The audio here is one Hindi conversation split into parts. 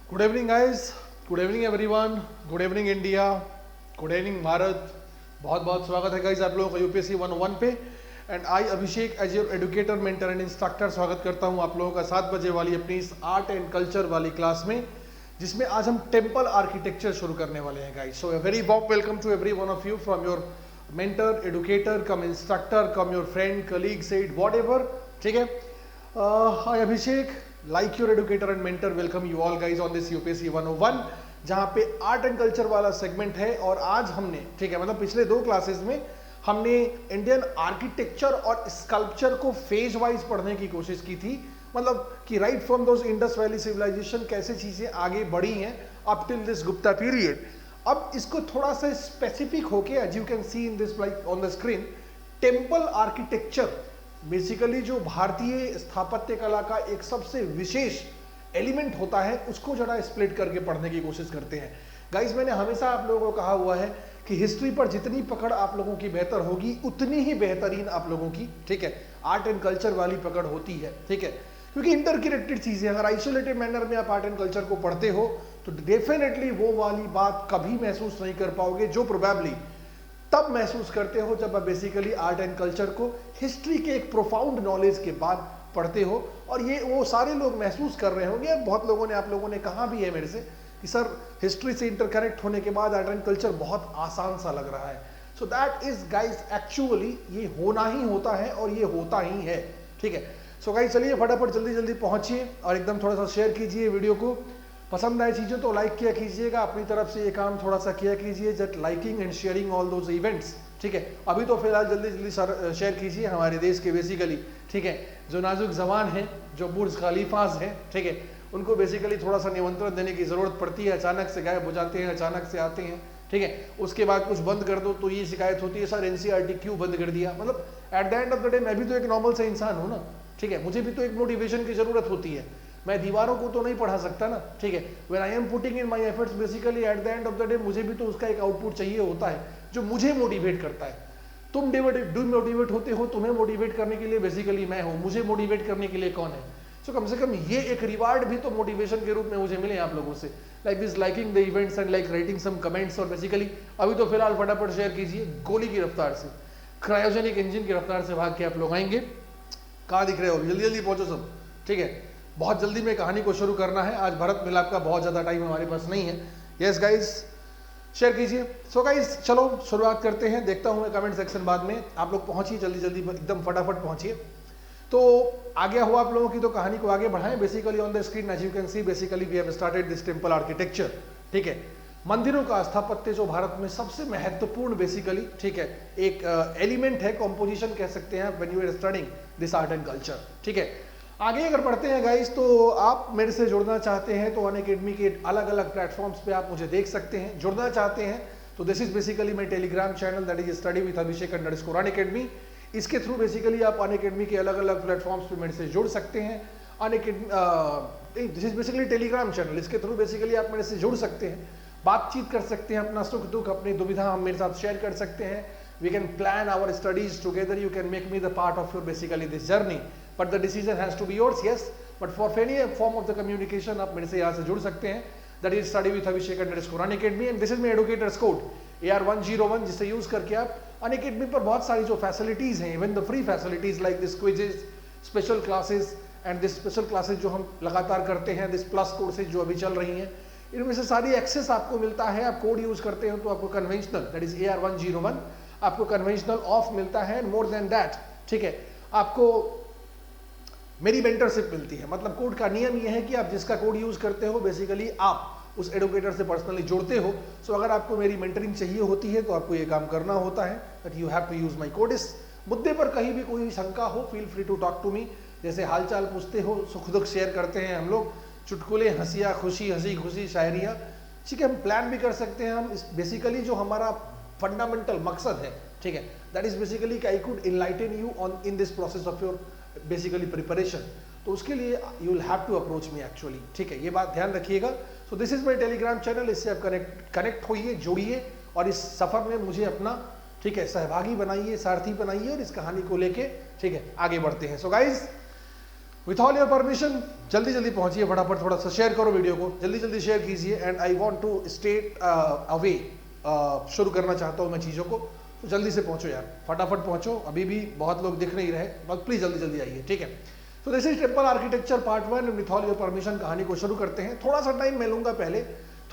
Good evening guys, good evening everyone, good evening India, good evening Bharat. बहुत बहुत स्वागत है गाइस आप लोगों का यूपीएससी 101 पे। And I Abhishek as your educator, mentor and instructor स्वागत करता हूं आप लोगों का 7 बजे वाली अपनी इस आर्ट एंड कल्चर वाली क्लास में, जिसमें आज हम टेम्पल आर्किटेक्चर शुरू करने वाले हैं guys. So very warm welcome to every one of you from your mentor, educator, cum instructor, cum your friend, colleague, said whatever. ठीक है, आई अभिषेक like your educator and mentor welcome you all guys on this UPSC 101, जहाँ पे आर्ट एंड कल्चर वाला सेगमेंट है। और आज हमने, ठीक है, मतलब पिछले 2 क्लासेस में हमने इंडियन आर्किटेक्चर और स्कल्पचर को फेज वाइज पढ़ने की कोशिश की थी। मतलब कि right from those Indus valley civilization कैसे चीजें आगे बढ़ी हैं up till this Gupta period. अब इसको थोड़ा सा स्पेसिफिक होके, as you can see in this like on the screen, temple architecture basically जो भारतीय स्थापत्य कला का एक सबसे विशेष एलिमेंट होता है, उसको जरा स्प्लिट करके पढ़ने की कोशिश करते हैं गाइस। मैंने हमेशा आप लोगों को कहा हुआ है कि हिस्ट्री पर जितनी पकड़ आप लोगों की बेहतर होगी, उतनी ही बेहतरीन आप लोगों की, ठीक है, आर्ट एंड कल्चर वाली पकड़ होती है। ठीक है, क्योंकि इंटरकनेक्टेड चीजें, अगर आइसोलेटेड मैनर में आप आर्ट एंड कल्चर को पढ़ते हो तो डेफिनेटली वो वाली बात कभी महसूस नहीं कर पाओगे जो प्रोबेबली तब महसूस करते हो जब आप बेसिकली आर्ट एंड कल्चर को हिस्ट्री के एक प्रोफाउंड नॉलेज के बाद पढ़ते हो। और ये वो सारे लोग महसूस कर रहे होंगे, बहुत लोगों ने, आप लोगों ने कहा भी है मेरे से कि सर हिस्ट्री से इंटरकनेक्ट होने के बाद आर्ट एंड कल्चर बहुत आसान सा लग रहा है। So that is guys actually ये होना ही होता है और ये होता ही है। ठीक है, सो गाइस चलिए फटाफट जल्दी जल्दी पहुंचिए और एकदम थोड़ा सा शेयर कीजिए वीडियो को। पसंद आए चीज़ें तो लाइक किया कीजिएगा, अपनी तरफ से ये काम थोड़ा सा किया कीजिए, just liking and sharing all those events. ठीक है, अभी तो फिलहाल जल्दी जल्दी शेयर कीजिए हमारे देश के बेसिकली, ठीक है, जो नाजुक जवान हैं, जो बुर्ज खलीफाज हैं, ठीक है, उनको बेसिकली थोड़ा सा निमंत्रण देने की ज़रूरत पड़ती है। अचानक से गायब हो जाते हैं, अचानक से आते हैं, ठीक है, उसके बाद कुछ बंद कर दो तो ये शिकायत होती है सर एनसीईआरटी क्यों बंद कर दिया। मतलब at the end of the day मैं भी तो एक नॉर्मल से इंसान हूँ ना, ठीक है, मुझे भी तो एक मोटिवेशन की ज़रूरत होती है। मैं दीवारों को तो नहीं पढ़ा सकता ना, ठीक है। When I am putting in my efforts basically at the end of the day मुझे भी तो उसका एक आउटपुट चाहिए होता है जो मुझे मोटिवेट करता है। तुम मोटिवेट होते हो, तुम्हें मोटिवेट करने के लिए बेसिकली मैं हूं, मुझे मोटिवेट करने के लिए कौन है। सो कम से कम ये एक रिवार्ड भी तो मोटिवेशन के रूप में मुझे मिले आप लोगों से, like this liking the events and like writing some comments. और बेसिकली अभी तो फिलहाल फटाफट शेयर कीजिए, गोली की रफ्तार से, क्रायोजेनिक इंजन की रफ्तार से भाग के आप लोग आएंगे। कहाँ दिख रहे हो, जल्दी जल्दी पहुंचो सब, ठीक है। बहुत जल्दी में कहानी को शुरू करना है, आज भरत मिलाप का बहुत ज़्यादा टाइम हमारे पास नहीं है। यस गाइस, शेयर कीजिए। सो गाइस चलो शुरुआत करते हैं, देखता हूँ मैं कमेंट सेक्शन बाद में। आप लोग पहुँचिए जल्दी जल्दी, एकदम फटाफट पहुँचिए। तो आ गया हुआ आप लोगों की, तो कहानी को आगे बढ़ाएं। Basically on the screen as you can see, basically we have started this temple architecture. ठीक है, मंदिरों का स्थापत्य जो भारत में सबसे महत्वपूर्ण बेसिकली, ठीक है, एक एलिमेंट है, कॉम्पोजिशन कह सकते हैं when you are studying this art and culture. ठीक है, आगे अगर बढ़ते हैं गाइस, तो आप मेरे से जुड़ना चाहते हैं तो अनअकैडमी के अलग अलग प्लेटफॉर्म्स पे आप मुझे देख सकते हैं। जुड़ना चाहते हैं तो this is basically my Telegram channel, that is study with Abhishek _ Unacademy. इसके थ्रू बेसिकली आप अनअकैडमी के अलग अलग प्लेटफॉर्म्स पे मेरे से जुड़ सकते हैं। Unacademy this is basically Telegram channel, इसके थ्रू बेसिकली आप मेरे से जुड़ सकते हैं, बातचीत कर सकते हैं, अपना सुख दुख, अपनी दुविधा हम मेरे साथ शेयर कर सकते हैं। We can plan our studies together, you can make me the part of your basically this journey, but the decision has to be yours. Yes, but for any form of the communication आप मेरे से यहाँ से जुड़ सकते हैं, that is study with Abhishek _ Unacademy. And this is my educators code AR101, जिसे यूज करके आप अनअकैडमी पर बहुत सारी जो फैसिलिटीज हैं, even the free facilities like this quizzes, special classes and this special classes जो हम लगातार करते हैं, दिस प्लस कोर्सेज जो अभी चल रही हैं, इनमें से सारी एक्सेस आपको मिलता है। आप कोड यूज करते हो तो आपको कन्वेंशनल, दैट इज AR101, आपको कन्वेंशनल ऑफ मिलता है। मोर देन दैट, ठीक है, आपको मेरी मेंटरशिप मिलती है। मतलब कोड का नियम यह है कि आप जिसका कोड यूज करते हो बेसिकली आप उस एडुकेटर से पर्सनली जुड़ते हो। सो अगर आपको मेरी मेंटरिंग चाहिए होती है तो आपको ये काम करना होता है, that you have to use my code. इस मुद्दे पर कहीं भी कोई शंका हो, feel free to talk to me. जैसे हालचाल पूछते हो, सुख दुख शेयर करते हैं हम लोग, चुटकुले, हंसिया खुशी, हंसी खुशी, शायरियाँ, ठीक है, हम प्लान भी कर सकते हैं। हम बेसिकली जो हमारा फंडामेंटल मकसद है, ठीक है, that is basically I could enlighten you on in this process of your basically preparation. तो उसके लिए you will have to approach me actually, ठीक है, ये बात ध्यान रखिएगा। So this is my Telegram channel, इससे आप कनेक्ट होइए, जुड़िए और इस सफर में मुझे अपना, ठीक है, सहभागी बनाइए, सारथी बनाइए और इस कहानी को लेके, ठीक है, आगे बढ़ते हैं। So guys with all your permission जल्दी जल्दी पहुंचिए, फटाफट थोड़ा सा शेयर करो वीडियो को, जल्दी जल्दी शेयर कीजिए। And I want to straight away, शुरू करना चाहता हूं मैं चीज़ों को, तो जल्दी से पहुंचो यार, फटाफट पहुंचो, अभी भी बहुत लोग दिख नहीं रहे, बस प्लीज़ जल्दी जल्दी आइए, ठीक है। तो this is temple architecture part 1, with all your permission कहानी को शुरू करते हैं। थोड़ा सा टाइम मैं लूँगा, पहले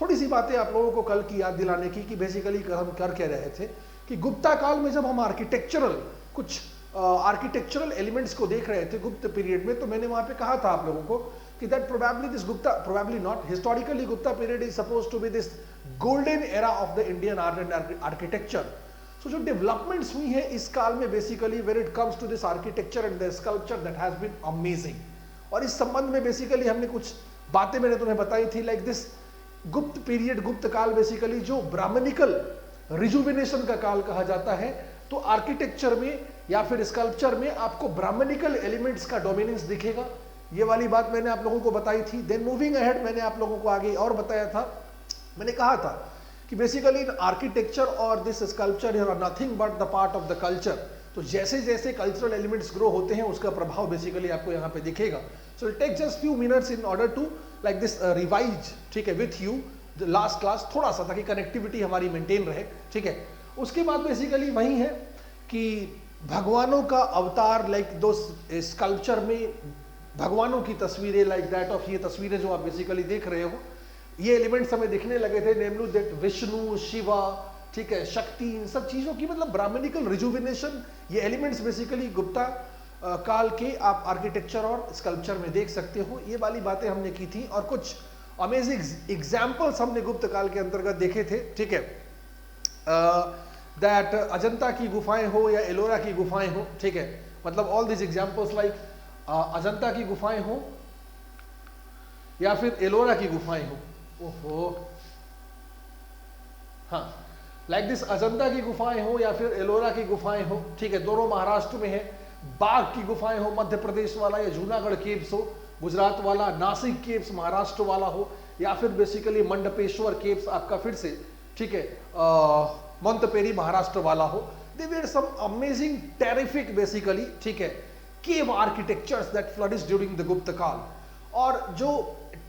थोड़ी सी बातें आप लोगों को कल की याद दिलाने की कि बेसिकली हम कर क्या रहे थे, कि गुप्ता काल में जब हम आर्किटेक्चरल कुछ आर्किटेक्चरल एलिमेंट्स को देख रहे थे गुप्त पीरियड में, तो मैंने वहां पे कहा था आप लोगों को कि that probably this Gupta, probably not, historically Gupta period is suppose to be this golden era of the Indian art and architecture. So जो डेवलपमेंट्स हुई है इस काल में basically when it comes to this architecture and the sculpture, that has been amazing. और इस संबंध में बेसिकली हमने कुछ बातें मैंने तुम्हें बताई थी, लाइक दिस गुप्त पीरियड, गुप्त काल बेसिकली जो ब्राह्मणिकल रिजुविनेशन का काल कहा जाता है, तो आर्किटेक्चर में या फिर स्कल्पचर में आपको ब्राह्मणिकल एलिमेंट्स का डोमिनेंस दिखेगा। ये वाली बात मैंने आप लोगों को बताई थी। देन मूविंग अहेड मैंने आप लोगों को आगे और बताया था, मैंने कहा था कि बेसिकली इन आर्किटेक्चर और this sculpture are nothing but the part of the culture. तो जैसे जैसे कल्चरल एलिमेंट्स ग्रो होते हैं उसका प्रभाव बेसिकली आपको यहाँ पे दिखेगा। So it take just few minutes in order to like this revise, ठीक है, with you the last class, थोड़ा सा ताकि कनेक्टिविटी हमारी मेंटेन रहे, ठीक है। उसके बाद बेसिकली वही है कि भगवानों का अवतार, लाइक दो स्कल्पचर में भगवानों की तस्वीरें, लाइक दैट ऑफ, ये तस्वीरें जो आप बेसिकली देख रहे हो, ये एलिमेंट्स हमें दिखने लगे थे, नेमली दैट विष्णु, शिवा, ठीक है, शक्ति, इन सब चीजों की मतलब ब्राह्मणिकल रिजुविनेशन, ये एलिमेंट्स बेसिकली गुप्ता काल के आप आर्किटेक्चर और स्कल्पचर में देख सकते हो। ये वाली बातें हमने की थी और कुछ अमेजिंग एग्जाम्पल्स हमने गुप्त काल के अंतर्गत देखे थे, ठीक है। दैट अजंता की गुफाएं हो या एलोरा की गुफाएं हो, ठीक है, मतलब all this examples like Ajanta की गुफाएं हो या फिर एलोरा की गुफाएं हो, ओहो, हाँ, लाइक दिस अजंता की गुफाएं हो या फिर एलोरा की गुफाएं हो, ठीक है, दोनों महाराष्ट्र में है। बाघ की गुफाएं हो मध्य प्रदेश वाला, या जूनागढ़ केव्स हो गुजरात वाला, नासिक केव्स महाराष्ट्र वाला हो, या फिर बेसिकली मंडपेश्वर केव्स आपका फिर से, ठीक है, मंतपेरी महाराष्ट्र वाला हो। They were some amazing terrific basically, ठीक है, cave architectures that flourished during the Gupta काल। और जो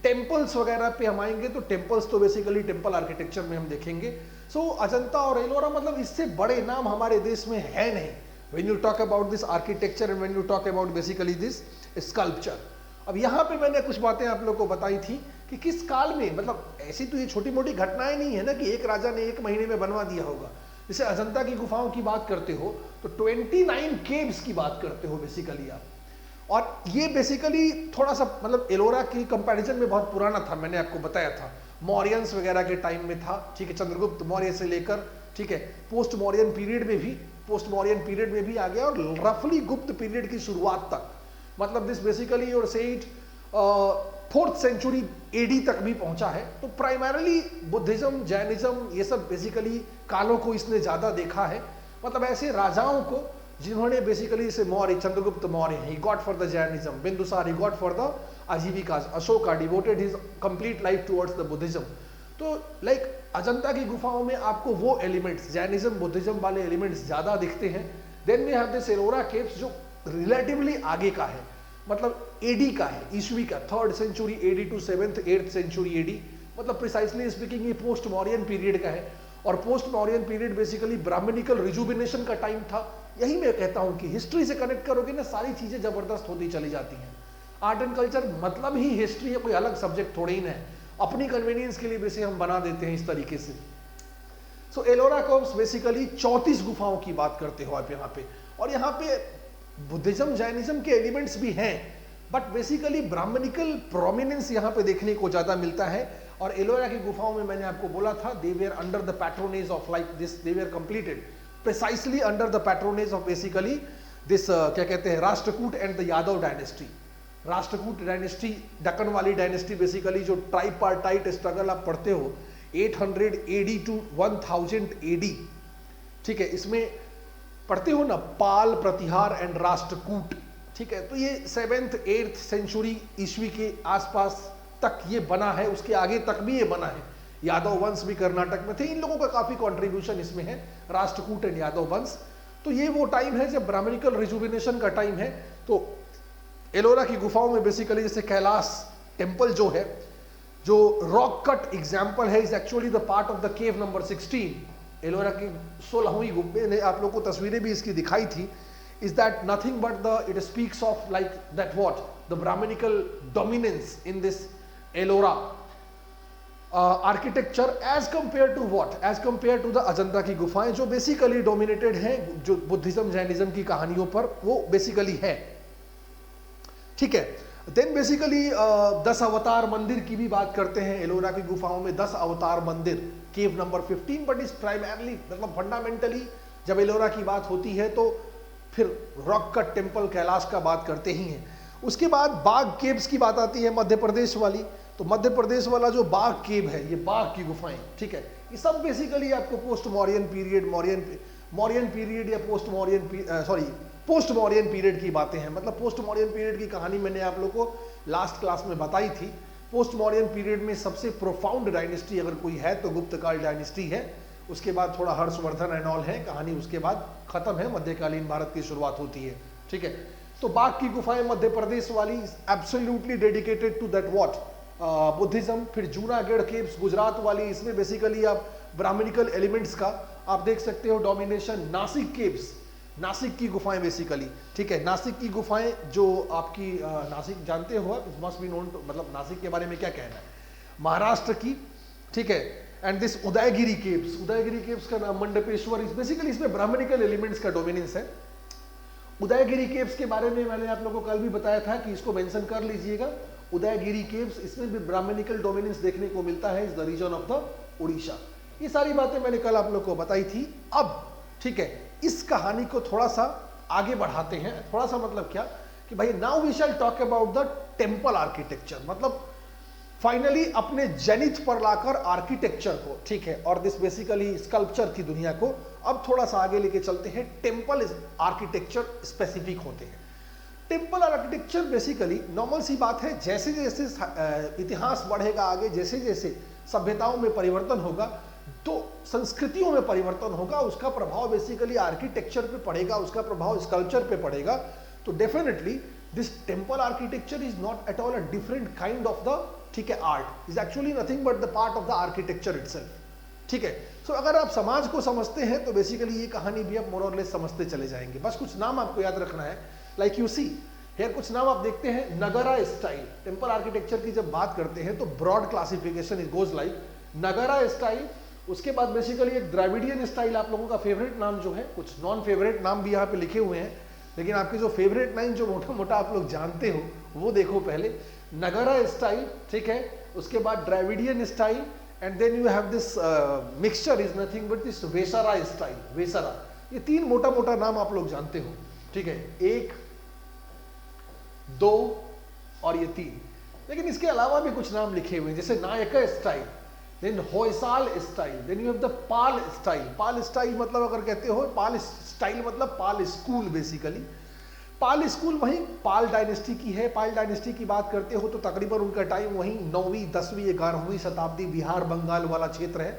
टेम्पल्स वगैरह पे हम आएंगे तो टेम्पल्स तो बेसिकली टेम्पल आर्किटेक्चर में हम देखेंगे। सो अजंता और एलोरा मतलब इससे बड़े नाम हमारे देश में है नहीं when you talk about this architecture and when you talk about basically this sculpture. अब यहाँ पे मैंने कुछ बातें आप लोग को बताई थी कि किस काल में, मतलब ऐसी तो ये छोटी मोटी घटनाएं नहीं है ना कि एक राजा ने एक महीने में बनवा दिया होगा। जैसे अजंता की गुफाओं की बात करते हो तो 29 केव्स की बात करते हो बेसिकली आप, और ये बेसिकली थोड़ा सा मतलब एलोरा की कंपैरिजन में बहुत पुराना था, मैंने आपको बताया था, मौर्यंस वगैरह के टाइम में था, ठीक है, चंद्रगुप्त मौर्य से लेकर, ठीक है, पोस्ट मौर्यन पीरियड में भी आ गया और रफली गुप्त पीरियड की शुरुआत तक, मतलब दिस बेसिकली और से इट 4th सेंचुरी एडी तक भी पहुंचा है। तो प्राइमरली बुद्धिज्म, जैनिज्म, ये सब बेसिकली कालों को इसने ज्यादा देखा है, मतलब ऐसे राजाओं को जिन्होंने बेसिकली इसे Maurya, Chandragupta Maurya, he got for the Jainism, Bindusara, he got for the Ajivika, Ashoka devoted his complete life towards the Buddhism. तो लाइक अजंता की गुफाओं में आपको वो एलिमेंट्स, जैनिज्म, बुद्धिज्म वाले एलिमेंट्स ज्यादा दिखते हैं। Then we have this Ellora caves जो रिलेटिवली आगे का है, मतलब एडी का है, ईस्वी का, 3rd century AD to 7th 8th century AD, मतलब प्रिसाइसली स्पीकिंग ये पोस्ट मौर्यन पीरियड का है। और post Mauryan period basically Brahmanical rejuvenation का टाइम था। यही मैं कहता हूं कि हिस्ट्री से कनेक्ट करोगे ना, सारी चीजें जबरदस्त होती चली जाती हैं। आर्ट एंड कल्चर मतलब ही हिस्ट्री है, कोई अलग सब्जेक्ट थोड़ी ना है, अपनी कन्वीनियंस के लिए वैसे हम बना देते हैं इस तरीके से। सो एलोरा केव्स बेसिकली 34 गुफाओं की बात करते हो आप यहाँ पे, और यहाँ पे बुद्धिज्म, जैनिज्म के एलिमेंट्स भी हैं, बट बेसिकली ब्राह्मणिकल प्रोमिनेंस यहाँ पे देखने को ज्यादा मिलता है। और एलोरा की गुफाओं में मैंने आपको बोला था, they were under the patronage of like this, they were completed precisely under the patronage of basically this क्या कहते हैं, Rashtrakuta and the Yadav dynasty. Rashtrakuta dynasty, Deccan वाली डायनेस्टी, बेसिकली जो ट्राइपार्टाइट स्ट्रगल आप पढ़ते हो 800 AD टू 1000 AD, ठीक है, इसमें पढ़ते हो ना, पाल, प्रतिहार एंड राष्ट्रकूट, ठीक है। तो ये 7th 8th सेंचुरी ईस्वी के आसपास तक ये बना है, उसके आगे तक भी ये बना है। यादव वंश भी कर्नाटक में थे, इन लोगों का काफी कंट्रीब्यूशन इसमें है, राष्ट्रकूट एंड यादव वंश। तो ये वो टाइम है जब ब्राह्मणिकल रिजुविनेशन का टाइम है। तो एलोरा की गुफाओं में बेसिकली जैसे कैलाश टेम्पल जो है, जो रॉक कट एग्जाम्पल है, is actually the part of the cave number 16। Ellora की 16वीं गुफे ने आप लोगों को तस्वीरें भी इसकी दिखाई थी। Is that nothing but the, it speaks of like that what, the Brahmanical dominance in this Ellora architecture as compare to what, as compare to the Ajanta की गुफाएं, जो बेसिकली डोमिनेटेड हैं जो बुद्धिज्म जैनिज्म की कहानियों पर, वो बेसिकली है। ठीक है, देन बेसिकली 10 अवतार मंदिर की भी बात करते हैं। एलोरा की गुफाओं में 10 अवतार मंदिर, केव नंबर 15, बट इज प्राइमरली मतलब फंडामेंटली जब एलोरा की बात होती है तो फिर रॉक कट टेम्पल कैलाश का बात करते ही हैं। उसके बाद बाघ केव्स की बात आती है, मध्य प्रदेश वाली। तो मध्य प्रदेश वाला जो बाघ केव है, ये बाघ की गुफाएं, ठीक है, ये सब बेसिकली आपको post Mauryan period, Mauryan period या पोस्ट मौर्यन पीरियड की बातें हैं। मतलब पोस्ट मौर्यन पीरियड की कहानी मैंने आप लोग को लास्ट क्लास में बताई थी। पोस्ट मौर्यन पीरियड में सबसे प्रोफाउंड डायनेस्टी अगर कोई है तो गुप्तकाल डायनेस्टी है। उसके बाद थोड़ा हर्षवर्धन एंड ऑल है कहानी, उसके बाद खत्म है, मध्यकालीन भारत की शुरुआत होती है। ठीक है, तो बाघ की गुफाएं मध्य प्रदेश वाली absolutely dedicated to that what, Buddhism. फिर जूनागढ़ केव्स गुजरात वाली, इसमें बेसिकली आप ब्राह्मणिकल एलिमेंट्स का आप देख सकते हो डोमिनेशन। नासिक केव्स, नासिक की गुफाएं बेसिकली, ठीक है, नासिक की गुफाएं जो आपकी नासिक जानते हो, मस्ट बी नोन, मतलब नासिक के बारे में क्या कहना है, महाराष्ट्र की। ठीक है, and this Udayagiri caves, Udayagiri caves का नाम मंडपेश्वर, इस बेसिकली इसमें ब्राह्मणिकल एलिमेंट्स का डोमिनेंस है। उदयगिरी केव्स के बारे में मैंने आप लोगों को कल भी बताया था कि इसको मेंशन कर लीजिएगा। उदयगिरी केव्स, इसमें भी ब्राह्मणिकल डोमिनेंस देखने को मिलता है, is the reason of the Orissa. ये सारी बातें मैंने कल आप लोग को बताई थी। अब ठीक है, इस कहानी को थोड़ा सा आगे बढ़ाते हैं। थोड़ा सा मतलब क्या कि भाई now we shall talk about the temple architecture, मतलब फाइनली अपने जेनिथ पर लाकर आर्किटेक्चर को, ठीक है, और दिस बेसिकली स्कल्पचर की दुनिया को अब थोड़ा सा आगे लेके चलते हैं। टेम्पल आर्किटेक्चर स्पेसिफिक होते हैं। टेम्पल आर्किटेक्चर बेसिकली नॉर्मल सी बात है, जैसे जैसे इतिहास बढ़ेगा आगे, जैसे जैसे सभ्यताओं में परिवर्तन होगा तो संस्कृतियों में परिवर्तन होगा, उसका प्रभाव बेसिकली आर्किटेक्चर पे पड़ेगा, उसका प्रभाव स्कल्पचर पे पड़ेगा। तो definitely this temple architecture is not at all a different kind of the, ठीक है, art, is actually nothing but the part of the architecture itself. ठीक है, सो अगर आप समाज को समझते हैं तो बेसिकली ये कहानी भी आप मोर और लेस समझते चले जाएंगे। बस कुछ नाम आपको याद रखना है, लाइक यू सी हियर, कुछ नाम आप देखते हैं। नगरा स्टाइल, टेम्पल आर्किटेक्चर की जब बात करते हैं तो broad classification it goes like Nagara style. उसके बाद बेसिकली एक द्रविडियन स्टाइल, आप लोगों का फेवरेट नाम जो है, कुछ नॉन फेवरेट नाम भी यहाँ पे लिखे हुए हैं, लेकिन आपके जो फेवरेट नाम जो मोटा मोटा आप लोग जानते हो वो देखो पहले। नगरा स्टाइल, ठीक है, उसके बाद Dravidian style, and then you have this mixture is nothing but this Vesara style, Vesara. ये तीन मोटा मोटा नाम आप लोग जानते हो, ठीक है, 1, 2 और ये 3। लेकिन इसके अलावा भी कुछ नाम लिखे हुए हैं, जैसे Nayaka style, then Hoysala style, then you have the Pala style. Pala style मतलब अगर कहते हो, पाल स्टाइल मतलब Pala school basically. Pala school वहीं पाल डायनेस्टी की है। पाल डायनेस्टी की बात करते हो तो तकरीबन उनका टाइम वहीं 9वीं, 10वीं, 11वीं शताब्दी बिहार बंगाल वाला क्षेत्र है।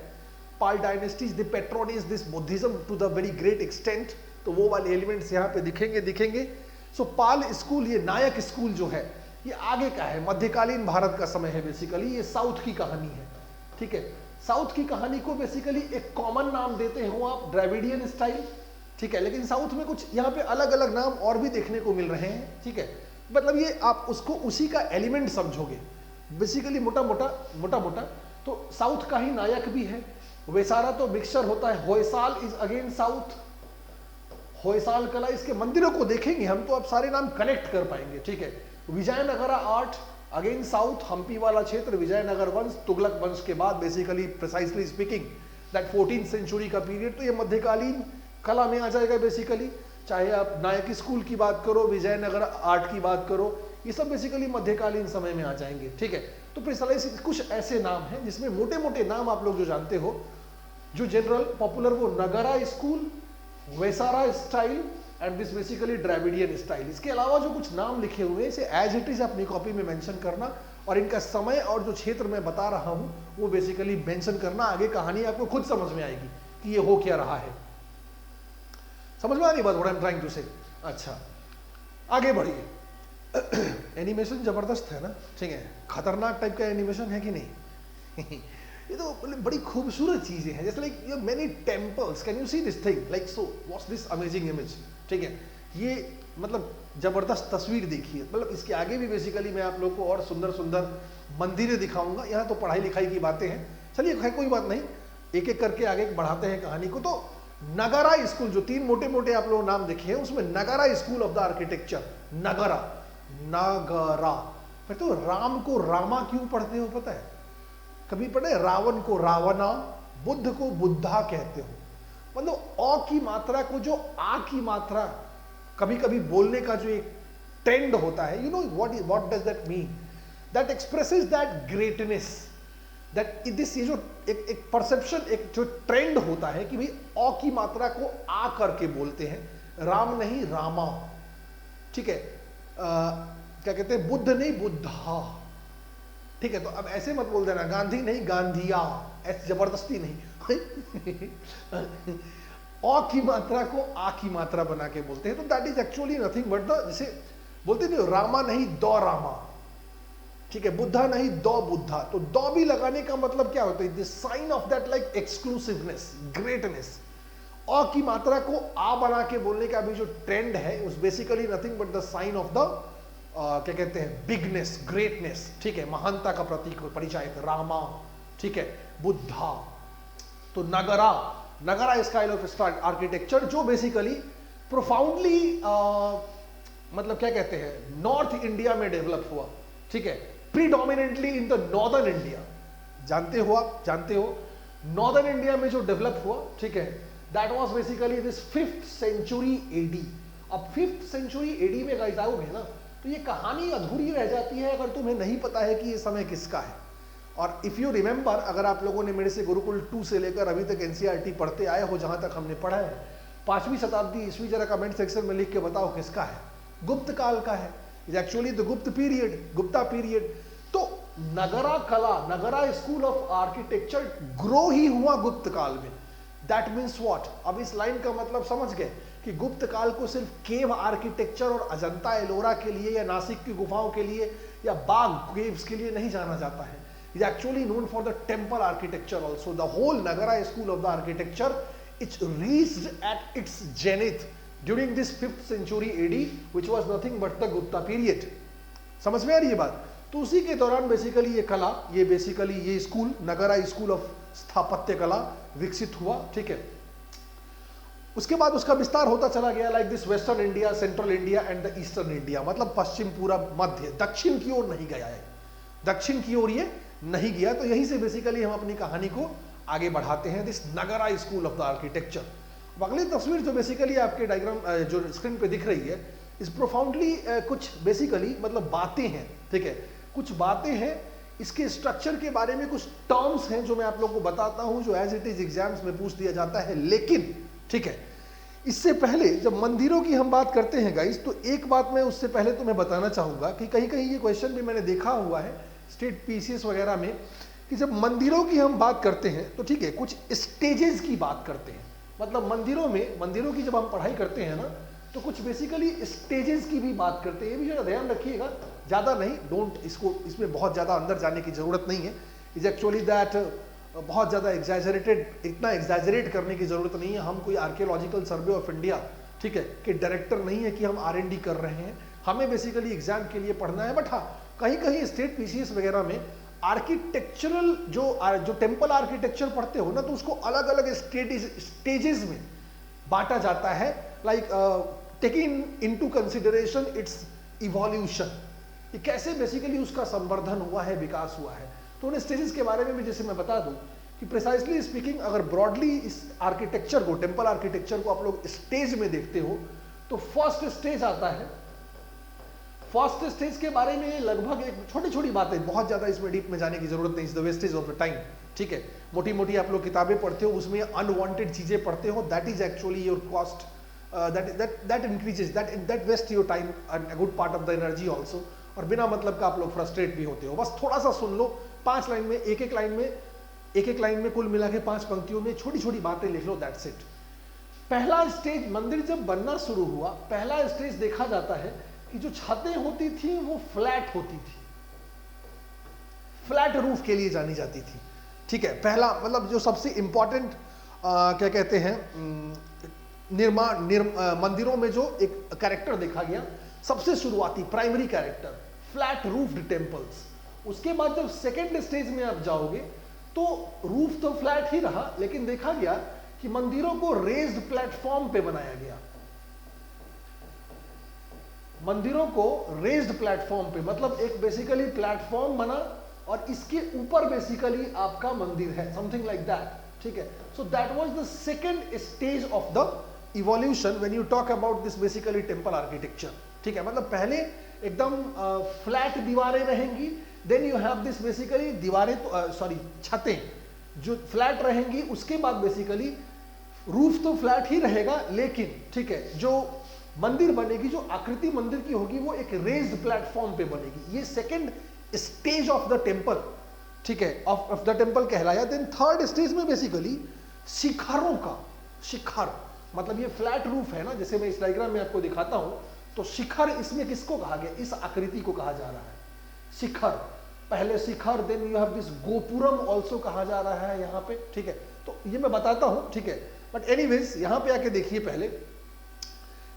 Pala dynasty the patronise this Buddhism to the very great extent. तो वो वाले एलिमेंट्स यहाँ पे दिखेंगे। सो पाल स्कूल, ये नायक स्कूल जो है, ये आगे का है, मध्यकालीन भारत का समय है बेसिकली। ये साउथ की कहानी है, ठीक है। साउथ की कहानी को बेसिकली एक कॉमन नाम देते हो आप, द्रविडियन स्टाइल, ठीक है। लेकिन साउथ में कुछ यहाँ पे अलग अलग नाम और भी देखने को मिल रहे हैं, ठीक है। मतलब ये आप उसको उसी का एलिमेंट समझोगे बेसिकली, मोटा मोटा तो साउथ का ही नायक भी है। वेसारा तो मिक्सचर होता है। Hoysala is again south, Hoysala कला, इसके मंदिरों को देखेंगे हम तो आप सारे नाम कनेक्ट कर पाएंगे, ठीक है। Vijayanagara art again south, Hampi वाला क्षेत्र, विजयनगर वंश, तुगलक वंश के बाद basically precisely speaking that 14th century का पीरियड। तो ये मध्यकालीन कला में आ जाएगा बेसिकली। चाहे आप नायक स्कूल की बात करो, विजयनगर आर्ट की बात करो, ये सब बेसिकली मध्यकालीन समय में आ जाएंगे, ठीक है। तो प्रिसाइसली कुछ ऐसे नाम हैं जिसमें मोटे मोटे नाम आप लोग जो जानते हो, जो जनरल पॉपुलर, वो Nagara school, Vesara style and this basically Dravidian style. इसके अलावा जो कुछ नाम लिखे हुए हैं इसे एज इट इज अपनी कॉपी में मेंशन करना, और इनका समय और जो क्षेत्र मैं बता रहा हूं वो बेसिकली मेंशन करना। आगे कहानी आपको खुद समझ में आएगी कि ये हो क्या रहा है। समझ में आ रही बात, what I am trying to say. अच्छा, आगे बढ़िए। एनिमेशन जबरदस्त है ना, ठीक है, खतरनाक टाइप का एनिमेशन है कि नहीं? ये तो बड़ी खूबसूरत चीजें हैं, जैसे like you many temples, can you see this thing, like so what's this amazing image, ठीक है, ये मतलब जबरदस्त तस्वीर देखिए। मतलब इसके आगे भी बेसिकली मैं आप लोग को और सुंदर सुंदर मंदिरें दिखाऊंगा। यहाँ तो पढ़ाई लिखाई की बातें हैं, चलिए खैर कोई बात नहीं, एक एक करके आगे बढ़ाते हैं कहानी को। तो नगारा स्कूल, जो 3 मोटे मोटे आप लोग नाम देखे हैं, उसमें नगारा स्कूल ऑफ द आर्किटेक्चर, नगरा, नगरा। फिर तो राम को रामा क्यों पढ़ते हो पता है? कभी पढ़े रावण को रावणा, बुद्ध को बुद्धा कहते हो, मतलब अ की मात्रा को जो आ की मात्रा कभी कभी बोलने का जो एक ट्रेंड होता है, you know what does that mean, that expresses that greatness, that this, ये जो एक परसेप्शन, एक जो ट्रेंड होता है कि भाई अ की मात्रा को आ करके बोलते हैं, राम नहीं रामा, ठीक है, क्या कहते हैं, बुद्ध नहीं बुद्धा, ठीक है। तो अब ऐसे मत बोल देना, गांधी नहीं गांधिया, ऐसे जबरदस्ती नहीं। अ की मात्रा को आ की मात्रा बना के बोलते हैं, तो that is actually nothing but the, जैसे बोलते नहीं रामा नहीं दो रामा, ठीक है, बुद्धा नहीं दो बुद्धा, तो दो भी लगाने का मतलब क्या होता है, the sign of that like exclusiveness, greatness. अ की मात्रा को आ बना के बोलने का अभी जो ट्रेंड है, उस basically nothing but the sign of the क्या कहते हैं, बिगनेस, ग्रेटनेस, ठीक है, महानता का प्रतीक परिचायक रामा, ठीक है, बुद्धा। तो नगरा, नगरा स्टाइल ऑफ आर्किटेक्चर जो बेसिकली प्रोफाउंडली मतलब क्या कहते हैं, नॉर्थ इंडिया में डेवलप हुआ, ठीक है, predominantly in the northern India, जानते हो आप, जानते हो नॉर्दर्न इंडिया में जो डेवलप हुआ, ठीक है, that was basically this 5th century AD. अब 5th सेंचुरी एडी में गाइस आओगे ना, तो ये कहानी अधूरी रह जाती है अगर तुम्हें नहीं पता है कि ये समय किसका है। और इफ यू रिमेंबर, अगर आप लोगों ने मेरे से गुरुकुल 2 से लेकर अभी तक एनसीईआरटी पढ़ते आए हो, जहां तक हमने पढ़ा है, 5वीं शताब्दी ईस्वी, जरा कमेंट सेक्शन में लिख के बताओ किसका है? गुप्त काल का है, इज एक्चुअली द गुप्त पीरियड, गुप्ता पीरियड। तो नगरा कला, नगरा स्कूल ऑफ आर्किटेक्चर ग्रो ही हुआ गुप्त काल में। That means what? अब इस लाइन का मतलब समझ गए कि गुप्त काल को सिर्फ केव आर्किटेक्चर और अजंता एलोरा के लिए या नासिक की गुफाओं के लिए या बाग केव्स के लिए नहीं जाना जाता है। Is actually known for the temple architecture also. The whole Nagara school of the architecture it's reached at its zenith during this 5th century AD, which was nothing but the Gupta period. समझ में आ रही है बात? तो उसी के दौरान बेसिकली ये कला, ये बेसिकली ये स्कूल, नगरा स्कूल ऑफ स्थापत्य कला विकसित हुआ, ठीक है। उसके बाद उसका विस्तार होता चला गया, like this western India, central India and the eastern India, मतलब पश्चिम, पूरब, मध्य, दक्षिण की ओर नहीं गया है, दक्षिण की ओर ये नहीं गया। तो यहीं से बेसिकली हम अपनी कहानी को आगे बढ़ाते हैं, this Nagara school of the architecture. अगली तस्वीर जो बेसिकली आपके डायग्राम जो स्क्रीन पे दिख रही है, इस प्रोफाउंडली कुछ बेसिकली मतलब बातें हैं, ठीक है, कुछ बातें हैं, इसके स्ट्रक्चर के बारे में कुछ टर्म्स हैं जो मैं आप लोगों को बताता हूं, जो एज इट इज एग्जाम्स में पूछ दिया जाता है। लेकिन ठीक है, इससे पहले जब मंदिरों की हम बात करते हैं गाइस, तो एक बात मैं उससे पहले तुम्हें बताना चाहूंगा कि कहीं कहीं ये क्वेश्चन भी मैंने देखा हुआ है स्टेट पीसीएस वगैरह में, कि जब मंदिरों की हम बात करते हैं तो ठीक है, कुछ स्टेजेस की बात करते हैं, मतलब मंदिरों की जब हम पढ़ाई करते हैं ना, तो कुछ बेसिकली स्टेजेस की भी बात करते हैं। ये भी जरा ध्यान रखिएगा, ज़्यादा नहीं, डोंट इसमें बहुत ज़्यादा अंदर जाने की ज़रूरत नहीं है। इज एक्चुअली दैट बहुत ज़्यादा एग्जैजरेटेड, इतना एग्जैजरेट करने की ज़रूरत नहीं है। हम कोई आर्कियोलॉजिकल सर्वे ऑफ इंडिया, ठीक है, के डायरेक्टर नहीं है कि हम R&D कर रहे हैं, हमें बेसिकली एग्जाम के लिए पढ़ना है। बट हाँ, कहीं कहीं स्टेट पीसीएस वगैरह में आर्किटेक्चरल जो टेम्पल आर्किटेक्चर पढ़ते हो ना, तो उसको अलग अलग स्टेजेस में बांटा जाता है, like taking into consideration it's evolution, कि कैसे बेसिकली उसका संवर्धन हुआ है, विकास हुआ है। तो उन स्टेजेस के बारे में भी जैसे मैं बता दूं कि प्रिसाइसली स्पीकिंग, अगर ब्रॉडली इस आर्किटेक्चर को, टेम्पल आर्किटेक्चर को आप लोग स्टेज में देखते हो, तो फर्स्ट स्टेज आता है। फर्स्ट स्टेज के बारे में लगभग एक छोटी छोटी बातें, बहुत ज्यादा इसमें डीप में जाने की जरूरत नहीं, is the wastage of the time, ठीक है। मोटी मोटी आप लोग किताबें पढ़ते हो, उसमें अनवांटेड चीजें पढ़ते हो, that is actually your cost, that increases, that waste your time and a good part of the energy also, और बिना मतलब का आप लोग फ्रस्ट्रेट भी होते हो। बस थोड़ा सा सुन लो, 5 लाइन में, एक एक लाइन में कुल मिला के 5 पंक्तियों में छोटी छोटी बातें लिख लो, दैट्स इट। पहला स्टेज, मंदिर जब बनना शुरू हुआ, पहला स्टेज देखा जाता है कि कि जो छतें होती थी वो फ्लैट होती थी, फ्लैट रूफ के लिए जानी जाती थी। ठीक है, पहला मतलब जो सबसे इंपॉर्टेंट क्या कहते हैं मंदिरों में जो एक कैरेक्टर देखा गया, सबसे शुरुआती primary character flat roofed temples. उसके बाद जब सेकेंड स्टेज में आप जाओगे तो रूफ तो फ्लैट ही रहा, लेकिन देखा गया कि मंदिरों को रेज्ड प्लेटफॉर्म पे बनाया गया। मंदिरों को रेज्ड प्लेटफॉर्म पे, मतलब एक बेसिकली प्लेटफॉर्म बना और इसके ऊपर बेसिकली आपका मंदिर है, समथिंग लाइक दैट। ठीक है, so that was the second stage of the evolution when you talk about this basically temple architecture. ठीक है, मतलब पहले एकदम फ्लैट दीवारें रहेंगी, then you have this basically दीवारें सॉरी छतें जो फ्लैट रहेंगी, उसके बाद बेसिकली रूफ तो फ्लैट ही रहेगा, लेकिन ठीक है जो मंदिर बनेगी, जो आकृति मंदिर की होगी वो एक रेज्ड प्लेटफॉर्म पे बनेगी। ये second stage of the temple, ठीक है, ऑफ द टेम्पल कहलाया। देन थर्ड स्टेज में बेसिकली शिखरों का, शिखर मतलब ये फ्लैट रूफ है ना, जैसे मैं इस डायग्राम में आपको दिखाता हूं, तो शिखर इसमें किसको कहा गया, इस आकृति को कहा जा रहा है शिखर। पहले शिखर, then you have this gopuram also कहा जा रहा है यहाँ पे। ठीक है, तो ये मैं बताता हूं, ठीक है, बट एनीवेज यहां पे आके देखिए पहले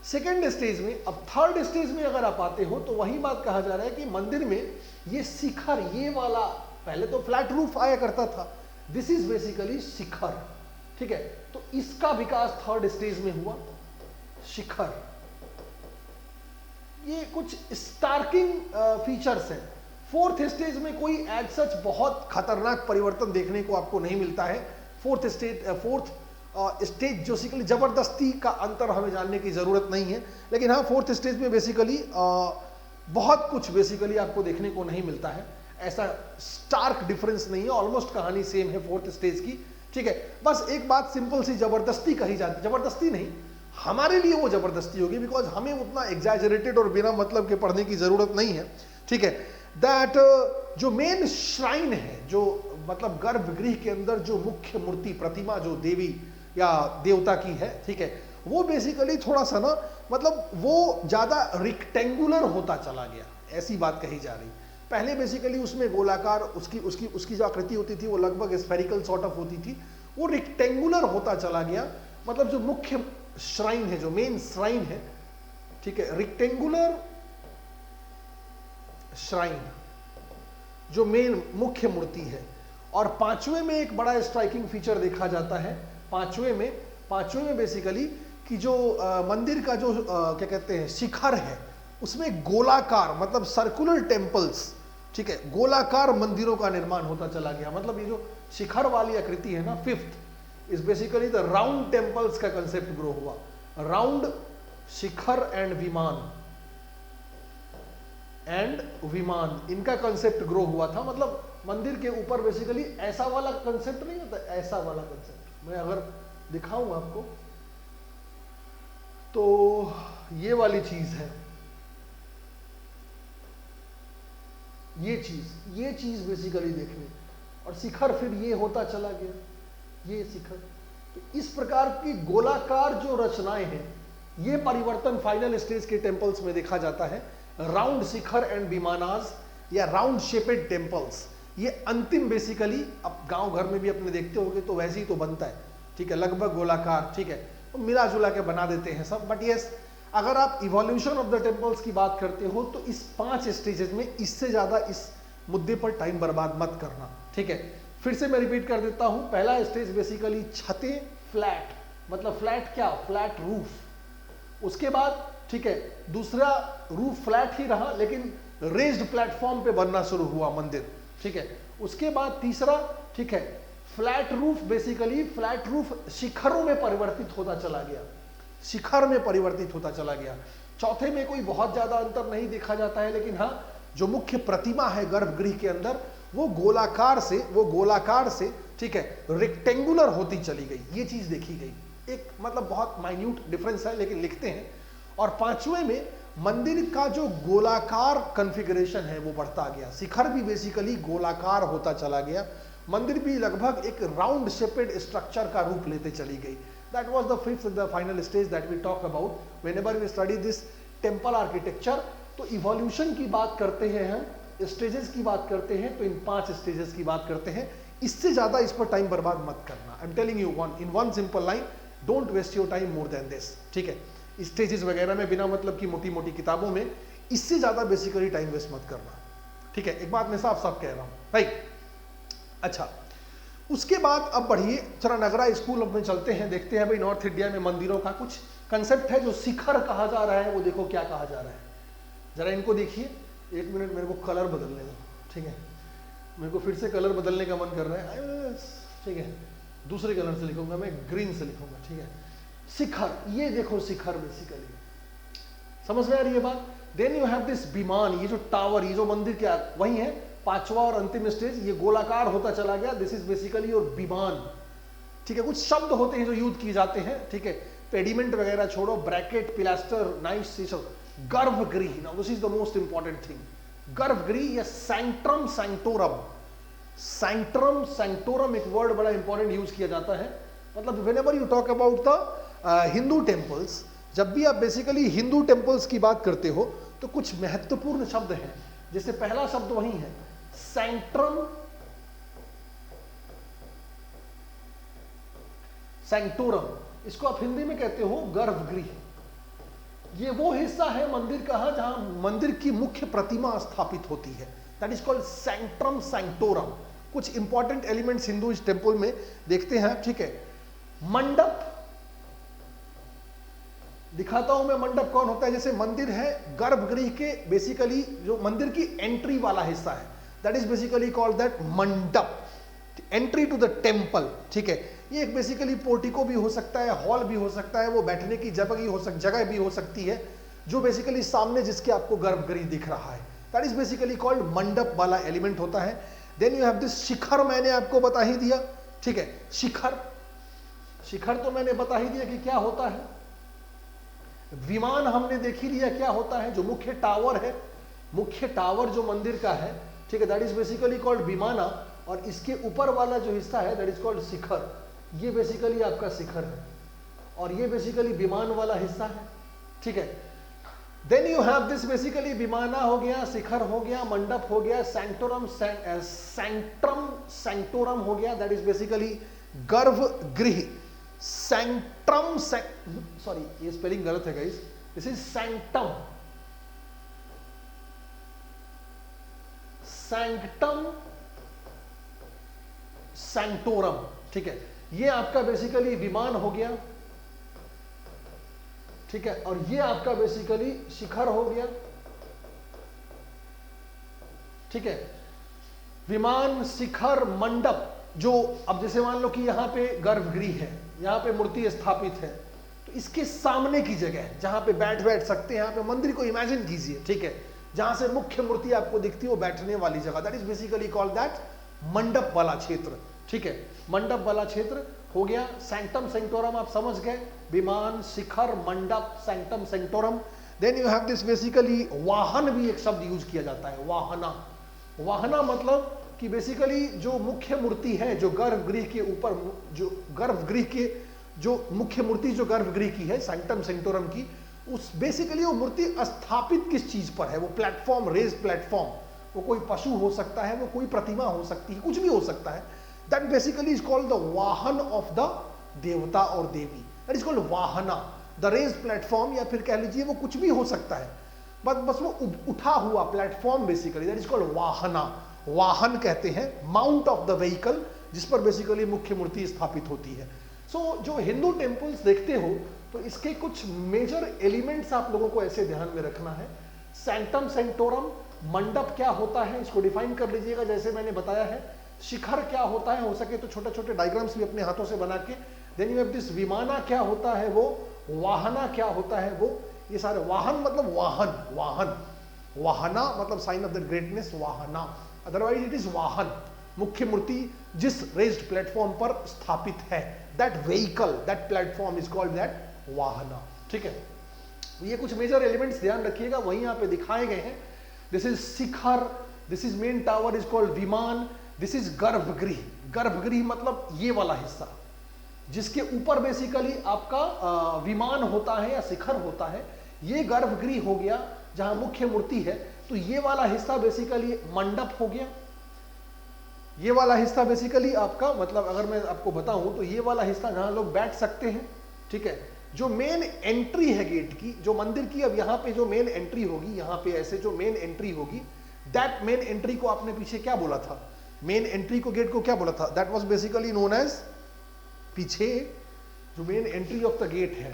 सेकेंड स्टेज में। अब थर्ड स्टेज में अगर आप आते हो तो वही बात कहा जा रहा है कि मंदिर में ये शिखर, ये वाला, पहले तो फ्लैट रूफ आया करता था, दिस इज बेसिकली शिखर। ठीक है, तो इसका विकास थर्ड स्टेज में हुआ, शिखर। ये कुछ स्टार्किंग फीचर्स हैं। फोर्थ स्टेज में कोई एज सच बहुत खतरनाक परिवर्तन देखने को आपको नहीं मिलता है। फोर्थ स्टेज जो बेसिकली जबरदस्ती का अंतर हमें जानने की जरूरत नहीं है, लेकिन हाँ फोर्थ स्टेज में बेसिकली बहुत कुछ बेसिकली आपको देखने को नहीं मिलता है, ऐसा स्टार्क डिफरेंस नहीं है, ऑलमोस्ट कहानी सेम है फोर्थ स्टेज की। ठीक है, बस एक बात सिंपल सी जबरदस्ती कही जाती, जबरदस्ती नहीं, हमारे लिए वो जबरदस्ती होगी, बिकॉज हमें उतना एग्जैजरेटेड और बिना मतलब के पढ़ने की जरूरत नहीं है। ठीक है, दैट जो मेन श्राइन है, जो मतलब गर्भगृह के अंदर जो मुख्य मूर्ति प्रतिमा जो देवी या देवता की है, ठीक है, वो बेसिकली थोड़ा सा ना मतलब वो ज्यादा रिक्टेंगुलर होता चला गया, ऐसी बात कही जा रही। पहले बेसिकली उसमें गोलाकार उसकी जो आकृति होती थी वो लगभग स्फेरिकल सॉर्ट ऑफ होती थी, वो रिक्टेंगुलर होता चला गया। मतलब जो मुख्य श्राइन है, जो मेन श्राइन है, ठीक है, रिक्टेंगुलर श्राइन जो मेन मुख्य मूर्ति है। और पांचवें में एक बड़ा स्ट्राइकिंग फीचर देखा जाता है, पांचवें में बेसिकली कि जो मंदिर का जो क्या कहते हैं शिखर है, उसमें गोलाकार मतलब सर्कुलर टेम्पल्स, ठीक है, गोलाकार मंदिरों का निर्माण होता चला गया। मतलब ये जो शिखर वाली आकृति है ना, fifth is basically the round temples का कंसेप्ट ग्रो हुआ। राउंड, शिखर एंड विमान इनका कंसेप्ट ग्रो हुआ था। मतलब मंदिर के ऊपर बेसिकली ऐसा वाला कंसेप्ट नहीं होता, ऐसा वाला कंसेप्ट मैं अगर दिखाऊं आपको तो ये वाली चीज है, ये चीज बेसिकली देखने, और शिखर फिर ये होता चला गया, ये शिखर। तो इस प्रकार की गोलाकार जो रचनाएं हैं, ये परिवर्तन फाइनल स्टेज के टेम्पल्स में देखा जाता है। राउंड शिखर एंड विमानास या राउंड शेपेड टेम्पल्स, ये अंतिम बेसिकली, अब गांव घर में भी अपने देखते होंगे तो वैसे ही तो बनता है, ठीक है, लगभग गोलाकार, ठीक है, तो मिला जुला के बना देते हैं सब। बट यस, अगर आप इवोल्यूशन ऑफ द टेम्पल्स की बात करते हो तो इस 5 स्टेजेस में इससे ज्यादा इस मुद्दे पर टाइम बर्बाद मत करना। ठीक है, फिर से मैं रिपीट कर देता हूं। पहला स्टेज बेसिकली छतें फ्लैट, मतलब फ्लैट क्या, फ्लैट रूफ। उसके बाद ठीक है, दूसरा रूफ फ्लैट ही रहा, लेकिन रेज्ड प्लेटफॉर्म पे बनना शुरू हुआ मंदिर। ठीक है, उसके बाद तीसरा, ठीक है, flat roof, basically flat roof शिखरों में परिवर्तित होता चला गया, शिखर में परिवर्तित होता चला गया। चौथे में कोई बहुत ज्यादा अंतर नहीं देखा जाता है, लेकिन हाँ जो मुख्य प्रतिमा है गर्भगृह के अंदर वो गोलाकार से ठीक है रेक्टेंगुलर होती चली गई, ये चीज देखी गई। एक मतलब बहुत माइन्यूट डिफरेंस है, लेकिन लिखते हैं। और पांचवें में मंदिर का जो गोलाकार कॉन्फ़िगरेशन है वो बढ़ता गया, शिखर भी बेसिकली गोलाकार होता चला गया, मंदिर भी लगभग एक राउंड शेपेड स्ट्रक्चर का रूप लेते चली गई। That was the fifth and the final stage that we talk about whenever we study this temple architecture. तो इवोल्यूशन की बात करते हैं हम, स्टेजेस की बात करते हैं, तो इन 5 स्टेजेस की बात करते हैं। इससे ज्यादा इस पर टाइम बर्बाद मत करना। I am telling you in one simple line, don't waste your time more than this, ठीक है। स्टेजेस वगैरह में बिना मतलब की मोटी मोटी किताबों में इससे ज्यादा बेसिकली टाइम वेस्ट मत करना, ठीक है। एक बात मैं साफ साफ कह रहा हूं, राइट। अच्छा, उसके बाद अब बढ़िए, चला नगरा स्कूल में चलते हैं, देखते हैं भाई नॉर्थ इंडिया में मंदिरों का कुछ कंसेप्ट है जो शिखर कहा जा रहा है, वो देखो क्या कहा जा रहा है। जरा इनको देखिए, एक मिनट मेरे को कलर बदलने दो, ठीक है। मेरे को फिर से कलर बदलने का मन कर रहा है, ठीक है। दूसरे कलर से लिखूंगा, मैं ग्रीन से लिखूंगा, ठीक है। शिखर, ये देखो शिखर बेसिकली, समझ में आ रही है बात। देन यू हैव दिस विमान, ये जो टावर, ये जो मंदिर क्या वही है, 5वां और अंतिम स्टेज, ये गोलाकार होता चला गया, दिस इज बेसिकली योर विमान, ठीक है। कुछ शब्द होते हैं जो यूज किए जाते हैं, ठीक है। पेडिमेंट वगैरह छोड़ो, ब्रैकेट, पिलास्टर, नाइस, गर्भगृह, now this is the most important thing. गर्भगृह या सैंक्ट्रम सैंक्टोरम, सैंक्ट्रम सैंक्टोरम एक वर्ड बड़ा इंपॉर्टेंट यूज किया जाता है। मतलब whenever you talk about the Hindu temples, जब भी आप बेसिकली हिंदू टेम्पल्स की बात करते हो तो कुछ महत्वपूर्ण शब्द हैं, जैसे पहला शब्द वही है सैंक्ट्रम सैंक्टोरम, इसको आप हिंदी में कहते हो गर्भगृह। ये वो हिस्सा है मंदिर का जहां मंदिर की मुख्य प्रतिमा स्थापित होती है, दैट इज कॉल्ड सैंक्ट्रम सैंक्टोरम। कुछ इंपॉर्टेंट एलिमेंट्स हिंदू टेम्पल में देखते हैं, ठीक है। मंडप दिखाता हूं मैं, मंडप कौन होता है, जैसे मंदिर है, गर्भगृह के बेसिकली जो मंदिर की एंट्री वाला हिस्सा है, that is basically called that मंडप, एंट्री टू द टेम्पल, ठीक है। ये एक बेसिकली पोर्टिको भी हो सकता है, हॉल भी हो सकता है, वो बैठने की जगह भी हो सकती है, जो बेसिकली सामने जिसके आपको गर्भगृह दिख रहा है, दैट इज बेसिकली कॉल्ड मंडप वाला एलिमेंट होता है। देन यू हैव दिस शिखर, मैंने आपको बता ही दिया, ठीक है। शिखर, शिखर तो मैंने बता ही दिया कि क्या होता है। विमान हमने देख ही लिया क्या होता है, जो मुख्य टावर है, मुख्य टावर जो मंदिर का है, ठीक है, दैट इज बेसिकली कॉल्ड विमाना। और इसके ऊपर वाला जो हिस्सा है दैट इज कॉल्ड शिखर, ये बेसिकली आपका शिखर है, और ये बेसिकली विमान वाला हिस्सा है, ठीक है। Then you have this basically vimana हो गया, शिखर हो गया, मंडप हो गया, सैंक्टोरम सैंक्ट्रम सैंक्टोरम हो गया, दैट इज बेसिकली गर्भगृह। सैंक्ट्रम सॉरी ये स्पेलिंग गलत है guys, this is sanctum, sanctum sanctorum, ठीक है। ये आपका बेसिकली विमान हो गया, ठीक है, और ये आपका बेसिकली शिखर हो गया, ठीक है। विमान, शिखर, मंडप, जो अब जैसे मान लो कि यहां पे गर्भगृह है, यहां पे मूर्ति स्थापित है, तो इसके सामने की जगह जहां पे बैठ सकते हैं, यहां पे मंदिर को इमेजिन कीजिए, ठीक है, जहां से मुख्य मूर्ति आपको दिखती है वो बैठने वाली जगह, that is basically called that मंडप वाला क्षेत्र, ठीक है। मंडप वाला क्षेत्र हो गया। सैंक्टम सैंक्टोरम आप समझ गए, विमान, शिखर, मंडप, sanctum sanctorum. Then you have this basically vahan, भी एक शब्द यूज किया जाता है, वाहना। वाहना मतलब कि बेसिकली जो मुख्य मूर्ति है, जो गर्भगृह के ऊपर, जो गर्भगृह के जो मुख्य मूर्ति जो गर्भगृह की है, सैंक्टम सैंक्टोरम की, उस बेसिकली वो मूर्ति स्थापित किस चीज पर है, वो प्लेटफॉर्म, रेज प्लेटफॉर्म, वो कोई पशु हो सकता है, वो कोई प्रतिमा हो सकती है, कुछ भी हो सकता है, that basically is called the vahan of the devata और देवी, that is called vahana. The raised platform, या फिर कह लीजिए वो कुछ भी हो सकता है, बस वो उठा हुआ platform basically, that is called vahana. वाहन कहते हैं माउंट ऑफ द व्हीकल, जिस पर बेसिकली मुख्य मूर्ति स्थापित होती है। सो जो हिंदू टेम्पल्स देखते हो तो इसके कुछ मेजर एलिमेंट्स आप लोगों को ऐसे ध्यान में रखना है। सैंक्टम सैंक्टोरम, मंडप क्या होता है इसको डिफाइन कर लीजिएगा, जैसे मैंने बताया है। शिखर क्या होता है, हो सके तो छोटे छोटे डायग्राम्स भी अपने हाथों से बना के। देन यू हैव दिस विमाना क्या होता है वो, वाहना क्या होता है वो, ये सारे वाहन मतलब वाहन, वाहन, वाहना मतलब sign of the greatness, vahana, otherwise it is vahan, मुख्य मूर्ति जिस रेज्ड प्लेटफॉर्म पर स्थापित है, that vehicle, that platform is called that vahana, ठीक है। ये कुछ मेजर एलिमेंट्स ध्यान रखिएगा, वहीं यहाँ पे दिखाए गए हैं। This is Shikhar, this is main tower is called विमान, दिस इज गर्भगृह। गर्भगृह मतलब ये वाला हिस्सा जिसके ऊपर बेसिकली आपका विमान होता है या शिखर होता है, ये गर्भगृह हो गया, जहां मुख्य मूर्ति है, तो ये वाला हिस्सा बेसिकली मंडप हो गया। ये वाला हिस्सा बेसिकली आपका, मतलब अगर मैं आपको बताऊं तो ये वाला हिस्सा जहां लोग बैठ सकते हैं, ठीक है। जो मेन एंट्री है गेट की, जो मंदिर की, अब यहाँ पे जो मेन एंट्री होगी, यहाँ पे ऐसे जो मेन एंट्री होगी, दैट मेन एंट्री को आपने पीछे क्या बोला था, मेन एंट्री को, गेट को क्या बोला था, that was basically known as, पीछे जो main entry of the gate है,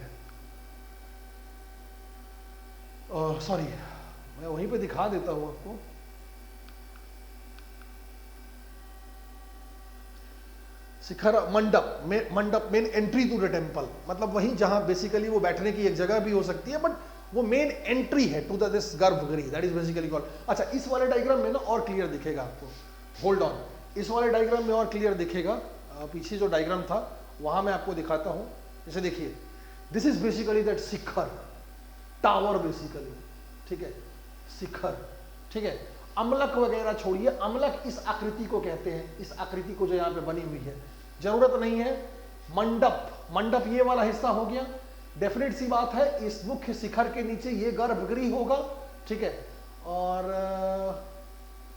सॉरी मैं वहीं पे दिखा देता हूं आपको, शिखर मंडप में, मंडप main entry to the temple, मतलब वहीं जहां बेसिकली वो बैठने की एक जगह भी हो सकती है, बट वो मेन एंट्री है टू दिस गर्भगृह, दैट इज बेसिकली कॉल्ड। अच्छा, इस वाले डायग्राम में ना और क्लियर दिखेगा आपको, होल्ड ऑन, इस वाले डायग्राम में और क्लियर दिखेगा, पीछे जो डायग्राम था वहां मैं आपको दिखाता हूं। जैसे देखिए, this is basically that Shikhar tower basically, ठीक है, शिखर, ठीक है। अमलक वगैरह छोड़िए, अमलक इस आकृति को कहते हैं, इस आकृति को जो यहाँ पे बनी हुई है, जरूरत नहीं है। मंडप, मंडप ये वाला हिस्सा हो गया, डेफिनेट सी बात है, इस मुख्य शिखर के नीचे ये गर्भगृह होगा, ठीक है। और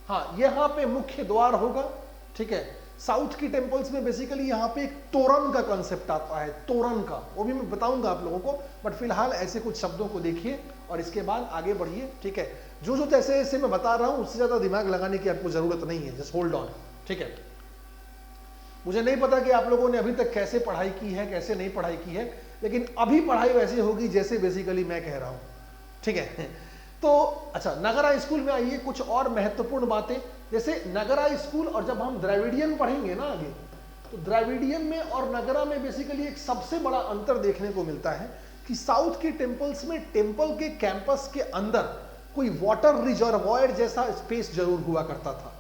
हाँ, यहाँ पे मुख्य द्वार होगा, ठीक है। साउथ की टेम्पल्स में बेसिकली यहाँ पे एक तोरण का कंसेप्ट आता है, तोरण का, वो भी मैं बताऊंगा आप लोगों को, बट फिलहाल ऐसे कुछ शब्दों को देखिए और इसके बाद आगे बढ़िए, ठीक है। जो जो जैसे जैसे मैं बता रहा हूं उससे ज्यादा दिमाग लगाने की आपको जरूरत नहीं है, जस्ट होल्ड ऑन, ठीक है। मुझे नहीं पता कि आप लोगों ने अभी तक कैसे पढ़ाई की है, कैसे नहीं पढ़ाई की है, लेकिन अभी पढ़ाई वैसी होगी जैसे बेसिकली मैं कह रहा हूं, ठीक है। तो अच्छा, नगरा स्कूल में आइए, कुछ और महत्वपूर्ण बातें, जैसे नगरा स्कूल, और जब हम द्रविडियन पढ़ेंगे ना आगे, तो द्रविडियन में और नगरा में बेसिकली एक सबसे बड़ा अंतर देखने को मिलता है कि साउथ के टेम्पल्स में टेम्पल के कैंपस के अंदर कोई वाटर रिजर्वॉयर जैसा स्पेस जरूर हुआ करता था,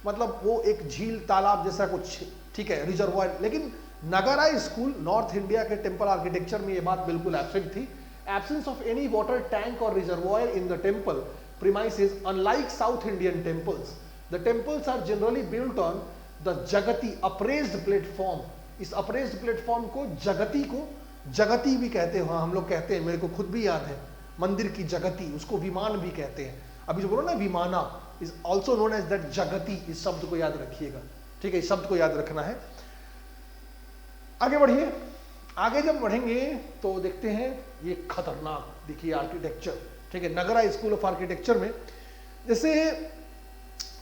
मतलब वो एक झील तालाब जैसा कुछ, ठीक है, रिजर्वॉयर। लेकिन नगरा स्कूल, नॉर्थ इंडिया के टेम्पल आर्किटेक्चर में ये बात बिल्कुल एब्सेंट थी। Absence of any water tank or reservoir in the temple premises, unlike South Indian temples, the temples are generally built on the jagati, upraised platform. इस upraised platform को जगती भी कहते हैं, हाँ हम लोग कहते हैं, मेरे को खुद भी याद है, मंदिर की जगती, उसको विमान भी कहते हैं। अभी जो बोलो ना vimana, is also known as that jagati, इस शब्द को याद रखिएगा, ठीक है, इस शब्द को याद रखना है। आगे बढ़िए, आगे जब बढ़ेंगे तो देखते हैं ये खतरनाक, देखिए आर्किटेक्चर, ठीक है, नगरा स्कूल ऑफ आर्किटेक्चर में, जैसे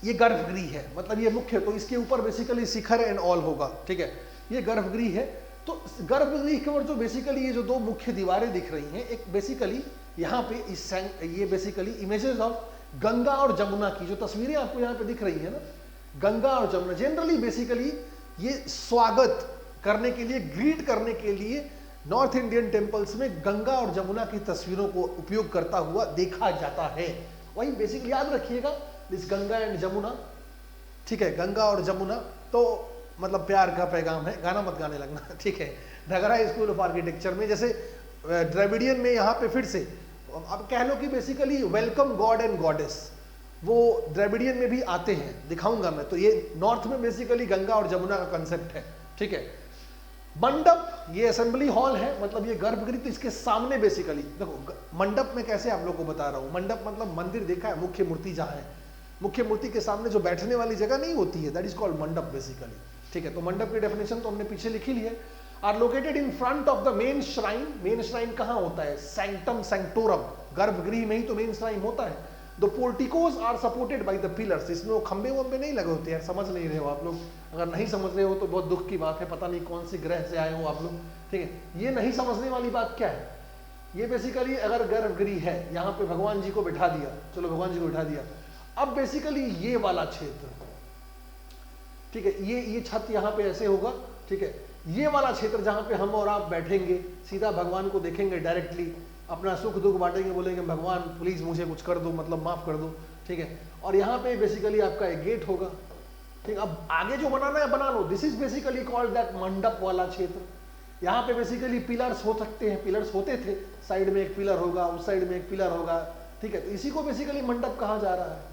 ये गर्भगृह है, मतलब ये मुख्य, तो इसके ऊपर बेसिकली शिखर एंड ऑल होगा, ठीक है, ये गर्भगृह है। तो गर्भगृह के ऊपर जो बेसिकली ये जो दो मुख्य दीवारें दिख रही हैं, एक बेसिकली यहाँ पे इस, ये बेसिकली इमेजेस ऑफ गंगा और जमुना की जो तस्वीरें आपको यहाँ पे दिख रही है ना, गंगा और जमुना, जनरली बेसिकली ये स्वागत करने के लिए, ग्रीट करने के लिए नॉर्थ इंडियन टेम्पल्स में गंगा और जमुना की तस्वीरों को उपयोग करता हुआ देखा जाता है। वही बेसिकली याद रखिएगा, दिस गंगा एंड जमुना, ठीक है, गंगा और जमुना, तो मतलब प्यार का पैगाम है, गाना मत गाने लगना, ठीक है। नगरा स्कूल ऑफ आर्किटेक्चर में जैसे द्रविडियन में यहाँ पे फिर से अब कह लो कि basically welcome God and goddess, वो द्रविडियन में भी आते हैं, दिखाऊंगा मैं। तो ये नॉर्थ में बेसिकली गंगा और जमुना का कंसेप्ट है, ठीक है। मंडप, ये असेंबली हॉल है, मतलब ये गर्भगृह, तो इसके सामने बेसिकली देखो, मंडप में कैसे आप लोग को बता रहा हूं, मंडप मतलब मंदिर देखा है, मुख्य मूर्ति जहां है, मुख्य मूर्ति के सामने जो बैठने वाली जगह नहीं होती है, दैट इज कॉल्ड मंडप बेसिकली, ठीक है। तो मंडप की डेफिनेशन तो हमने पीछे लिखी ली है। Are located in front of the main shrine, main shrine कहां होता है, सैंक्टम सैंक्टोरम, गर्भगृह में ही तो मेन श्राइन होता है। The porticos are supported by the pillars, इसमें वो खंबे वंबे नहीं लगे होते हैं, समझ नहीं रहे हो आप लोग, अगर नहीं समझ रहे हो तो बहुत दुख की बात है, पता नहीं कौन सी ग्रह से आए हो आप लोग, ठीक है। ये नहीं समझने वाली बात क्या है, ये बेसिकली अगर गर्भगृह है, यहाँ पे भगवान जी को बिठा दिया, चलो भगवान जी को बिठा दिया, अब बेसिकली ये वाला क्षेत्र, ठीक है, ये छत यहाँ पे ऐसे होगा, ठीक है, ये वाला क्षेत्र जहाँ पे हम और आप बैठेंगे, सीधा भगवान को देखेंगे डायरेक्टली, अपना सुख दुख बांटेंगे, बोलेंगे भगवान प्लीज मुझे कुछ कर दो, मतलब माफ कर दो, ठीक है। और यहाँ पे बेसिकली आपका एक गेट होगा, ठीक। अब आगे जो बनाना है बना लो, this is basically called that मंडप वाला क्षेत्र। यहाँ पे बेसिकली पिलर्स हो सकते हैं, पिलर्स होते थे, साइड में एक पिलर होगा, उस साइड में एक पिलर होगा, ठीक है। तो इसी को बेसिकली मंडप कहा जा रहा है।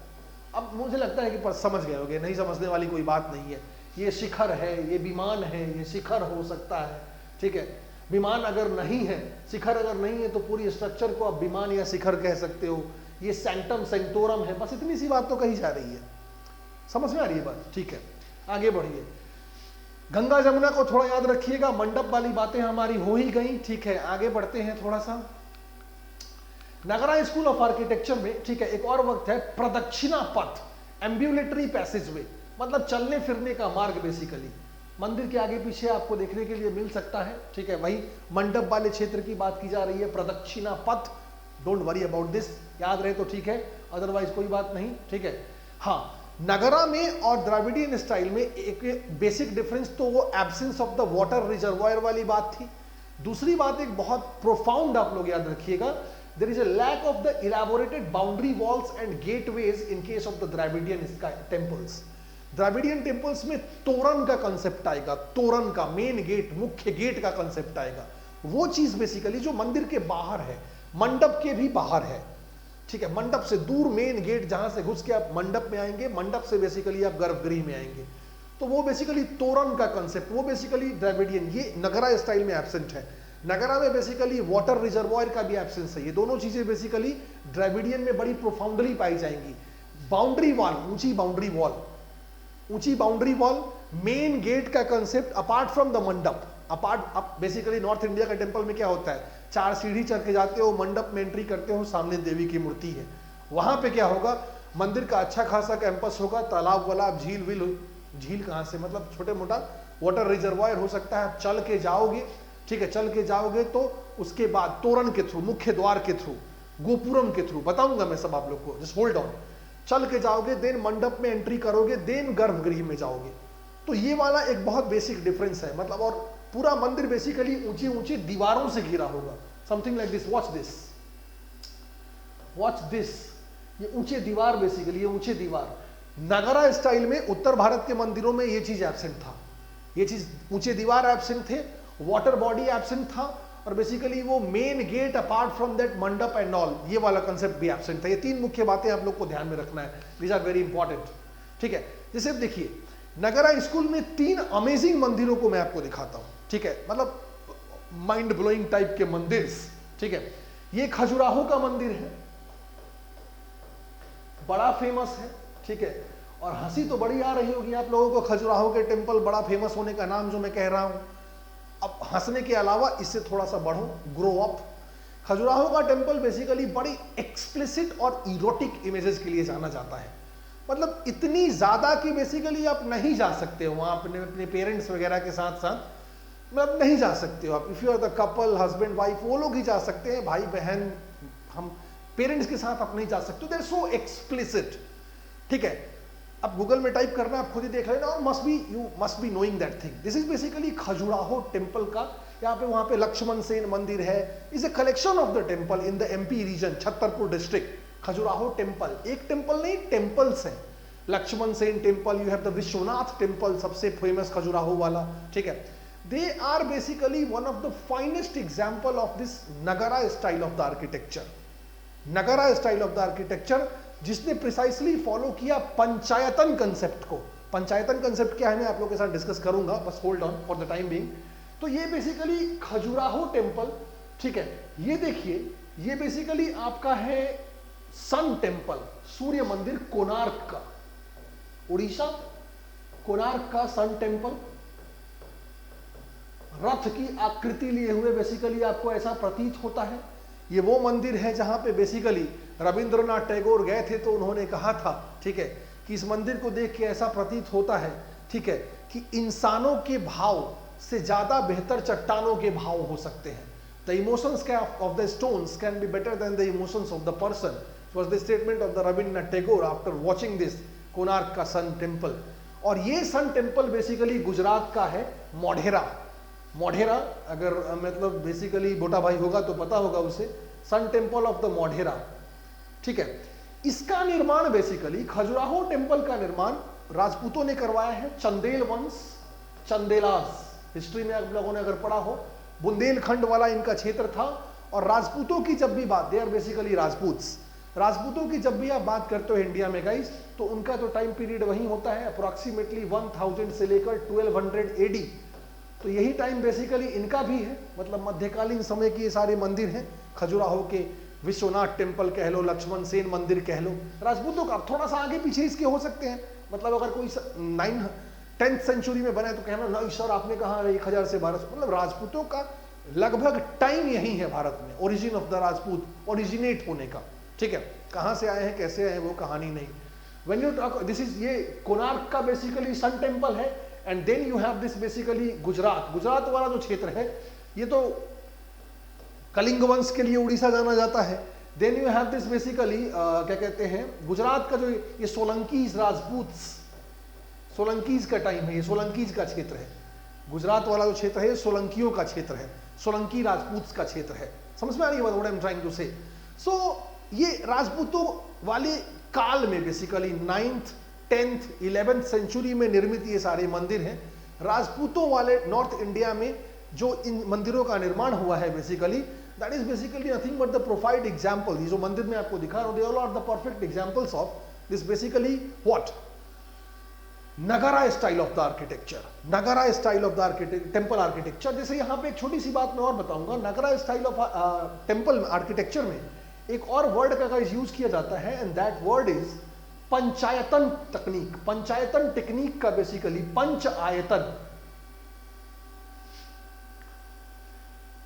अब मुझे लगता है कि समझ गए होंगे, नहीं समझने वाली कोई बात नहीं है। ये शिखर है, ये विमान है, ये शिखर हो सकता है, ठीक है। विमान अगर नहीं है, शिखर अगर नहीं है, तो पूरी स्ट्रक्चर को आप विमान या शिखर कह सकते हो, ये सैंक्टम सेंक्टोरम है, बस इतनी सी बात तो कही जा रही है। समझ में आ रही है बात? ठीक है, आगे बढ़िए। गंगा जमुना को थोड़ा याद रखिएगा, मंडप वाली बातें हमारी हो ही गई। ठीक है, आगे बढ़ते हैं थोड़ा सा। नगरा स्कूल ऑफ आर्किटेक्चर में, ठीक है, एक और वक्त है प्रदक्षिणा पथ, एम्ब्यूलेटरी पैसेजवे, मतलब चलने फिरने का मार्ग बेसिकली मंदिर के आगे पीछे आपको देखने के लिए मिल सकता है। ठीक है, वही मंडप वाले क्षेत्र की बात की जा रही है, प्रदक्षिणा पथ। डोंट वरी अबाउट दिस, याद रहे तो ठीक है, अदरवाइज कोई बात नहीं। ठीक है, हाँ, नगरा में और द्रविडियन स्टाइल में एक बेसिक डिफरेंस तो वो absence of the water reservoir वाली बात थी। दूसरी बात एक बहुत प्रोफाउंड आप लोग याद रखिएगा, there is a lack of the elaborated boundary walls and gateways in case of the Dravidian temples. Dravidian temples में तोरण का कंसेप्ट आएगा, तोरण का, मेन गेट, मुख्य गेट का कंसेप्ट आएगा। वो चीज बेसिकली जो मंदिर के बाहर है, मंडप के भी बाहर है। ठीक है, मंडप से दूर मेन गेट जहां से घुस के आप मंडप में आएंगे, मंडप से बेसिकली आप गर्भगृह में आएंगे, तो वो बेसिकली तोरण का कंसेप्ट, वो बेसिकली द्रविडियन, ये नगरा स्टाइल में एब्सेंट है। नगरा में बेसिकली वाटर रिजर्वायर का भी एब्सेंस है। ये दोनों चीजें बेसिकली द्रविडियन में बड़ी प्रोफाउंडली पाई जाएंगी। बाउंड्री वॉल, ऊंची बाउंड्री वॉल, ऊंची बाउंड्री वॉल, मेन गेट का कंसेप्ट अपार्ट फ्रॉम द मंडप, अपार्ट बेसिकली नॉर्थ इंडिया का टेम्पल में क्या होता है, 4 सीढ़ी चढ़ के जाते हो, मंडप में एंट्री करते हो, सामने देवी की मूर्ति है। वहां पे क्या होगा, मंदिर का अच्छा खासा कैंपस होगा, तालाब वाला, झील विल, झील कहां से, मतलब छोटे मोटा वाटर रिजर्वायर हो सकता है। चल के जाओगे, ठीक है, चल के जाओगे तो उसके बाद तोरण के थ्रू, मुख्य द्वार के थ्रू, गोपुरम के थ्रू, बताऊंगा मैं सब आप लोग को, जस्ट होल्ड ऑन। चल के जाओगे, देन मंडप में एंट्री करोगे, देन गर्भगृह में जाओगे। तो ये वाला एक बहुत बेसिक डिफरेंस है, मतलब, और पूरा मंदिर बेसिकली ऊंची ऊंची दीवारों से घिरा होगा, something like this. Watch this, watch this, ये ऊंचे दीवार, बेसिकली ये ऊंचे दीवार। नगरा स्टाइल में उत्तर भारत के मंदिरों में ये चीज एब्सेंट था, ये चीज, ऊंचे दीवार एब्सेंट थे, वाटर बॉडी एब्सेंट था, और बेसिकली वो main gate apart from that मंडप एंड ऑल, ये वाला कंसेप्ट भी एब्सेंट था। ये 3 मुख्य बातें आप लोग को ध्यान में रखना है, दीज आर वेरी इंपॉर्टेंट। ठीक है, जैसे देखिए, नगरा स्कूल में 3 अमेजिंग मंदिरों को मैं आपको दिखाता हूं। ठीक है, मतलब माइंड ब्लोइंग टाइप के मंदिर। ठीक है, ये खजुराहो का मंदिर है, बड़ा फेमस है। ठीक है, और हंसी तो बड़ी आ रही होगी आप लोगों को, खजुराहो के टेम्पल बड़ा फेमस होने का नाम जो मैं कह रहा हूं। अब हंसने के अलावा इससे थोड़ा सा बढ़ो, ग्रो अप। खजुराहो का टेम्पल बेसिकली बड़ी एक्सप्लिसिट और इरोटिक इमेजेस के लिए जाना जाता है, मतलब इतनी ज्यादा कि बेसिकली आप नहीं जा सकते हो वहां अपने पेरेंट्स वगैरह के साथ साथ, मतलब नहीं जा सकते हो आप। If you are the couple, husband wife, वो लोग ही जा सकते हैं, भाई बहन, हम पेरेंट्स के साथ आप नहीं जा सकते, देयर सो एक्सप्लिसिट। ठीक है, अब गूगल में टाइप करना, आप खुद ही देख लेना, और you must be knowing that thing. This is basically Khajuraho temple का, यहाँ पे वहां पे लक्ष्मण सेन मंदिर है, is a collection of the temple in the MP region, Chhatarpur district. Khajuraho temple, एक टेम्पल नहीं, टेम्पल्स हैं। Lakshman Sen temple, you have the Vishwanath temple, सबसे फेमस खजुराहो वाला। ठीक है, they are basically one of the finest example of this Nagara style of the architecture. Nagara style of the architecture जिसने प्रिसाइसली फॉलो किया पंचायतन कंसेप्ट को। पंचायतन कंसेप्ट क्या है मैं आप लोगों के साथ डिस्कस करूंगा, बस hold on for the time being. तो ये बेसिकली खजुराहो टेम्पल, ठीक है, ये देखिए, ये बेसिकली आपका है सन टेम्पल, सूर्य मंदिर कोणार्क का, उड़ीसा, कोणार्क का सन टेम्पल। रथ की आकृति लिए हुए बेसिकली आपको ऐसा प्रतीत होता है। ये वो मंदिर है जहां पे बेसिकली रविंद्रनाथ टैगोर गए थे, तो उन्होंने कहा था, ठीक है, कि इस मंदिर को देख के ऐसा प्रतीत होता है, ठीक है, कि इंसानों के भाव से ज्यादा बेहतर चट्टानों के भाव हो सकते हैं। The emotions of the stones can be better than the emotions of the person, was the statement of the Rabindranath Tagore after watching this Konark का सन टेम्पल। और ये सन टेम्पल बेसिकली गुजरात का है, मोढेरा। मोढेरा, अगर मतलब बेसिकली छोटा भाई होगा तो पता होगा उसे, sun temple of the Modhera. ठीक है, इसका निर्माण बेसिकली, खजुराहो टेम्पल का निर्माण राजपूतों ने करवाया है, चंदेल वंश, चंदेलास। हिस्ट्री में आप लोगों ने अगर पढ़ा हो, बुंदेलखंड वाला इनका क्षेत्र था। और राजपूतों की जब भी बात, दे आर बेसिकली राजपूत्स, राजपूतों की जब भी आप बात करते हो इंडिया में गाइस, तो उनका तो टाइम पीरियड वही होता है अप्रोक्सीमेटली 1000 से लेकर 1200 AD। तो यही टाइम बेसिकली इनका भी है, मतलब मध्यकालीन समय के ये सारे मंदिर हैं खजुराहो के विश्वनाथ टेम्पल कह लो, लक्ष्मण सेन मंदिर कह लो, राजपूतों का। थोड़ा सा आगे पीछे इसके हो सकते हैं, मतलब अगर कोई 10th सेंचुरी में बना है तो कहना नहीं सर आपने कहा 1000 से 1200, मतलब राजपूतों का लगभग टाइम यही है भारत में, origin of the Rajput, originate होने का, ठीक है। कहाँ से आए हैं कैसे आए हैं वो कहानी नहीं। When you talk this is, ये कोणार्क का बेसिकली सन टेम्पल है, and then you have this basically Gujarat वाला जो क्षेत्र है ये तो कलिंग वंश के लिए उड़ीसा जाना जाता है। Then you have this basically क्या कहते हैं, गुजरात का जो ये सोलंकीज राजपूत, सोलंकीज का टाइम है, ये सोलंकीज का क्षेत्र है। गुजरात वाला जो क्षेत्र है ये सोलंकियों का क्षेत्र है, सोलंकी राजपूत का क्षेत्र है। समझ में आ रही है what I am trying to say. So ये राजपूतों वाले काल में basically 9th 10th 11th century में निर्मित ये सारे मंदिर हैं। राजपूतों वाले नॉर्थ इंडिया में जो इन मंदिरों का निर्माण हुआ है basically, that is basically nothing but the profiled example. ये जो मंदिर में आपको दिखा रहा हूं, they all are the perfect examples of this basically what, Nagara style of the architecture, Nagara style of the temple architecture. जैसे यहाँ पे एक छोटी सी बात मैं और बताऊंगा, नगारा स्टाइल ऑफ टेम्पल आर्किटेक्चर में एक और वर्ड का यूज किया जाता है, एंड दैट वर्ड इज पंचायतन तकनीक। पंचायतन टेक्निक का बेसिकली पंच आयतन,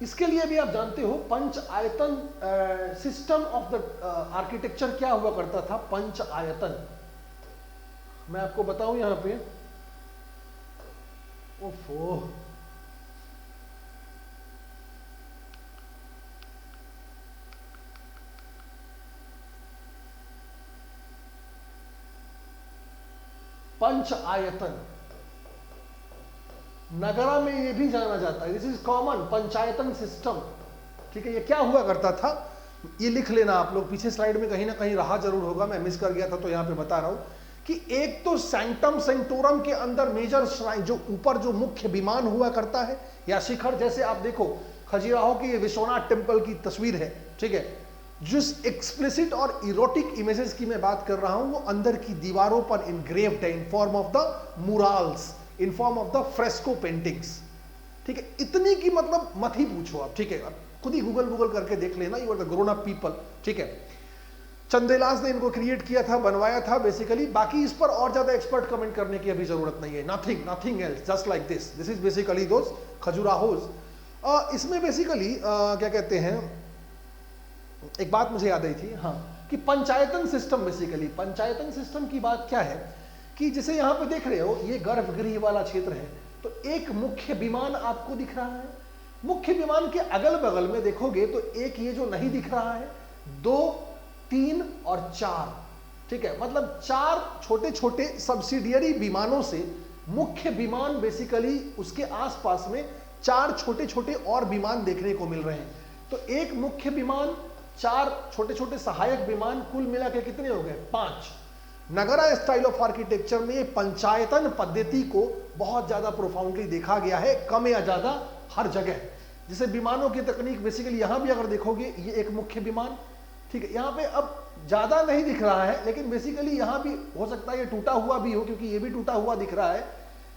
इसके लिए भी आप जानते हो पंच आयतन सिस्टम ऑफ द आर्किटेक्चर क्या हुआ करता था। पंच आयतन मैं आपको बताऊं यहां पे, ओफो पंच आयतन नगरा में ये भी जाना जाता है, this is common Panchayatana system, ठीक है। ये क्या हुआ करता था ये लिख लेना आप लोग, पीछे स्लाइड में कहीं ना कहीं रहा जरूर होगा, मैं मिस कर गया था तो यहां पे बता रहा हूं कि एक तो सैंक्टम सेंटोरम के अंदर मेजर श्राइन, जो ऊपर जो मुख्य विमान हुआ करता है या शिखर, जैसे आप देखो खजुराहो की ये विश्वनाथ टेम्पल की तस्वीर है, ठीक है। जिस एक्सप्लिसिट और इरोटिक इमेजेस की मैं बात कर रहा हूं वो अंदर की दीवारों पर इनग्रेव्ड है in form of the murals, in form of the fresco paintings, ठीक है। इतनी की मतलब मत ही पूछो आप, ठीक है। अब खुद ही गूगल करके देख लेना, you are the grown up people, ठीक है। चंदेलास ने इनको क्रिएट किया था, बनवाया था बेसिकली। बाकी इस पर और ज्यादा एक्सपर्ट कमेंट करने की अभी जरूरत नहीं है, nothing else, just like this is basically those Khajurahos. इसमें बेसिकली क्या कहते हैं, एक बात मुझे याद आई थी, हाँ, कि पंचायतन सिस्टम, बेसिकली पंचायतन सिस्टम की बात क्या है कि जैसे यहां पे देख रहे हो ये गर्भगृह वाला क्षेत्र है, तो एक मुख्य विमान आपको दिख रहा है। मुख्य विमान के अगल बगल में देखोगे तो एक ये जो नहीं दिख रहा है, 2 3 और 4, ठीक है। मतलब 4 छोटे छोटे सब्सिडियरी विमानों से मुख्य विमान बेसिकली उसके आसपास में 4 छोटे छोटे और विमान देखने को मिल रहे हैं। तो एक मुख्य विमान, 4 छोटे छोटे सहायक विमान, कुल मिला के कितने हो गए 5। नगरा स्टाइल ऑफ आर्किटेक्चर में ये पंचायतन पद्धति को बहुत ज्यादा प्रोफाउंडली देखा गया है, कम या ज्यादा हर जगह। जैसे विमानों की तकनीक बेसिकली यहां भी अगर देखोगे ये एक मुख्य विमान, ठीक है। यहाँ पे अब ज्यादा नहीं दिख रहा है, लेकिन बेसिकली यहाँ भी हो सकता है ये टूटा हुआ भी हो, क्योंकि ये भी टूटा हुआ दिख रहा है।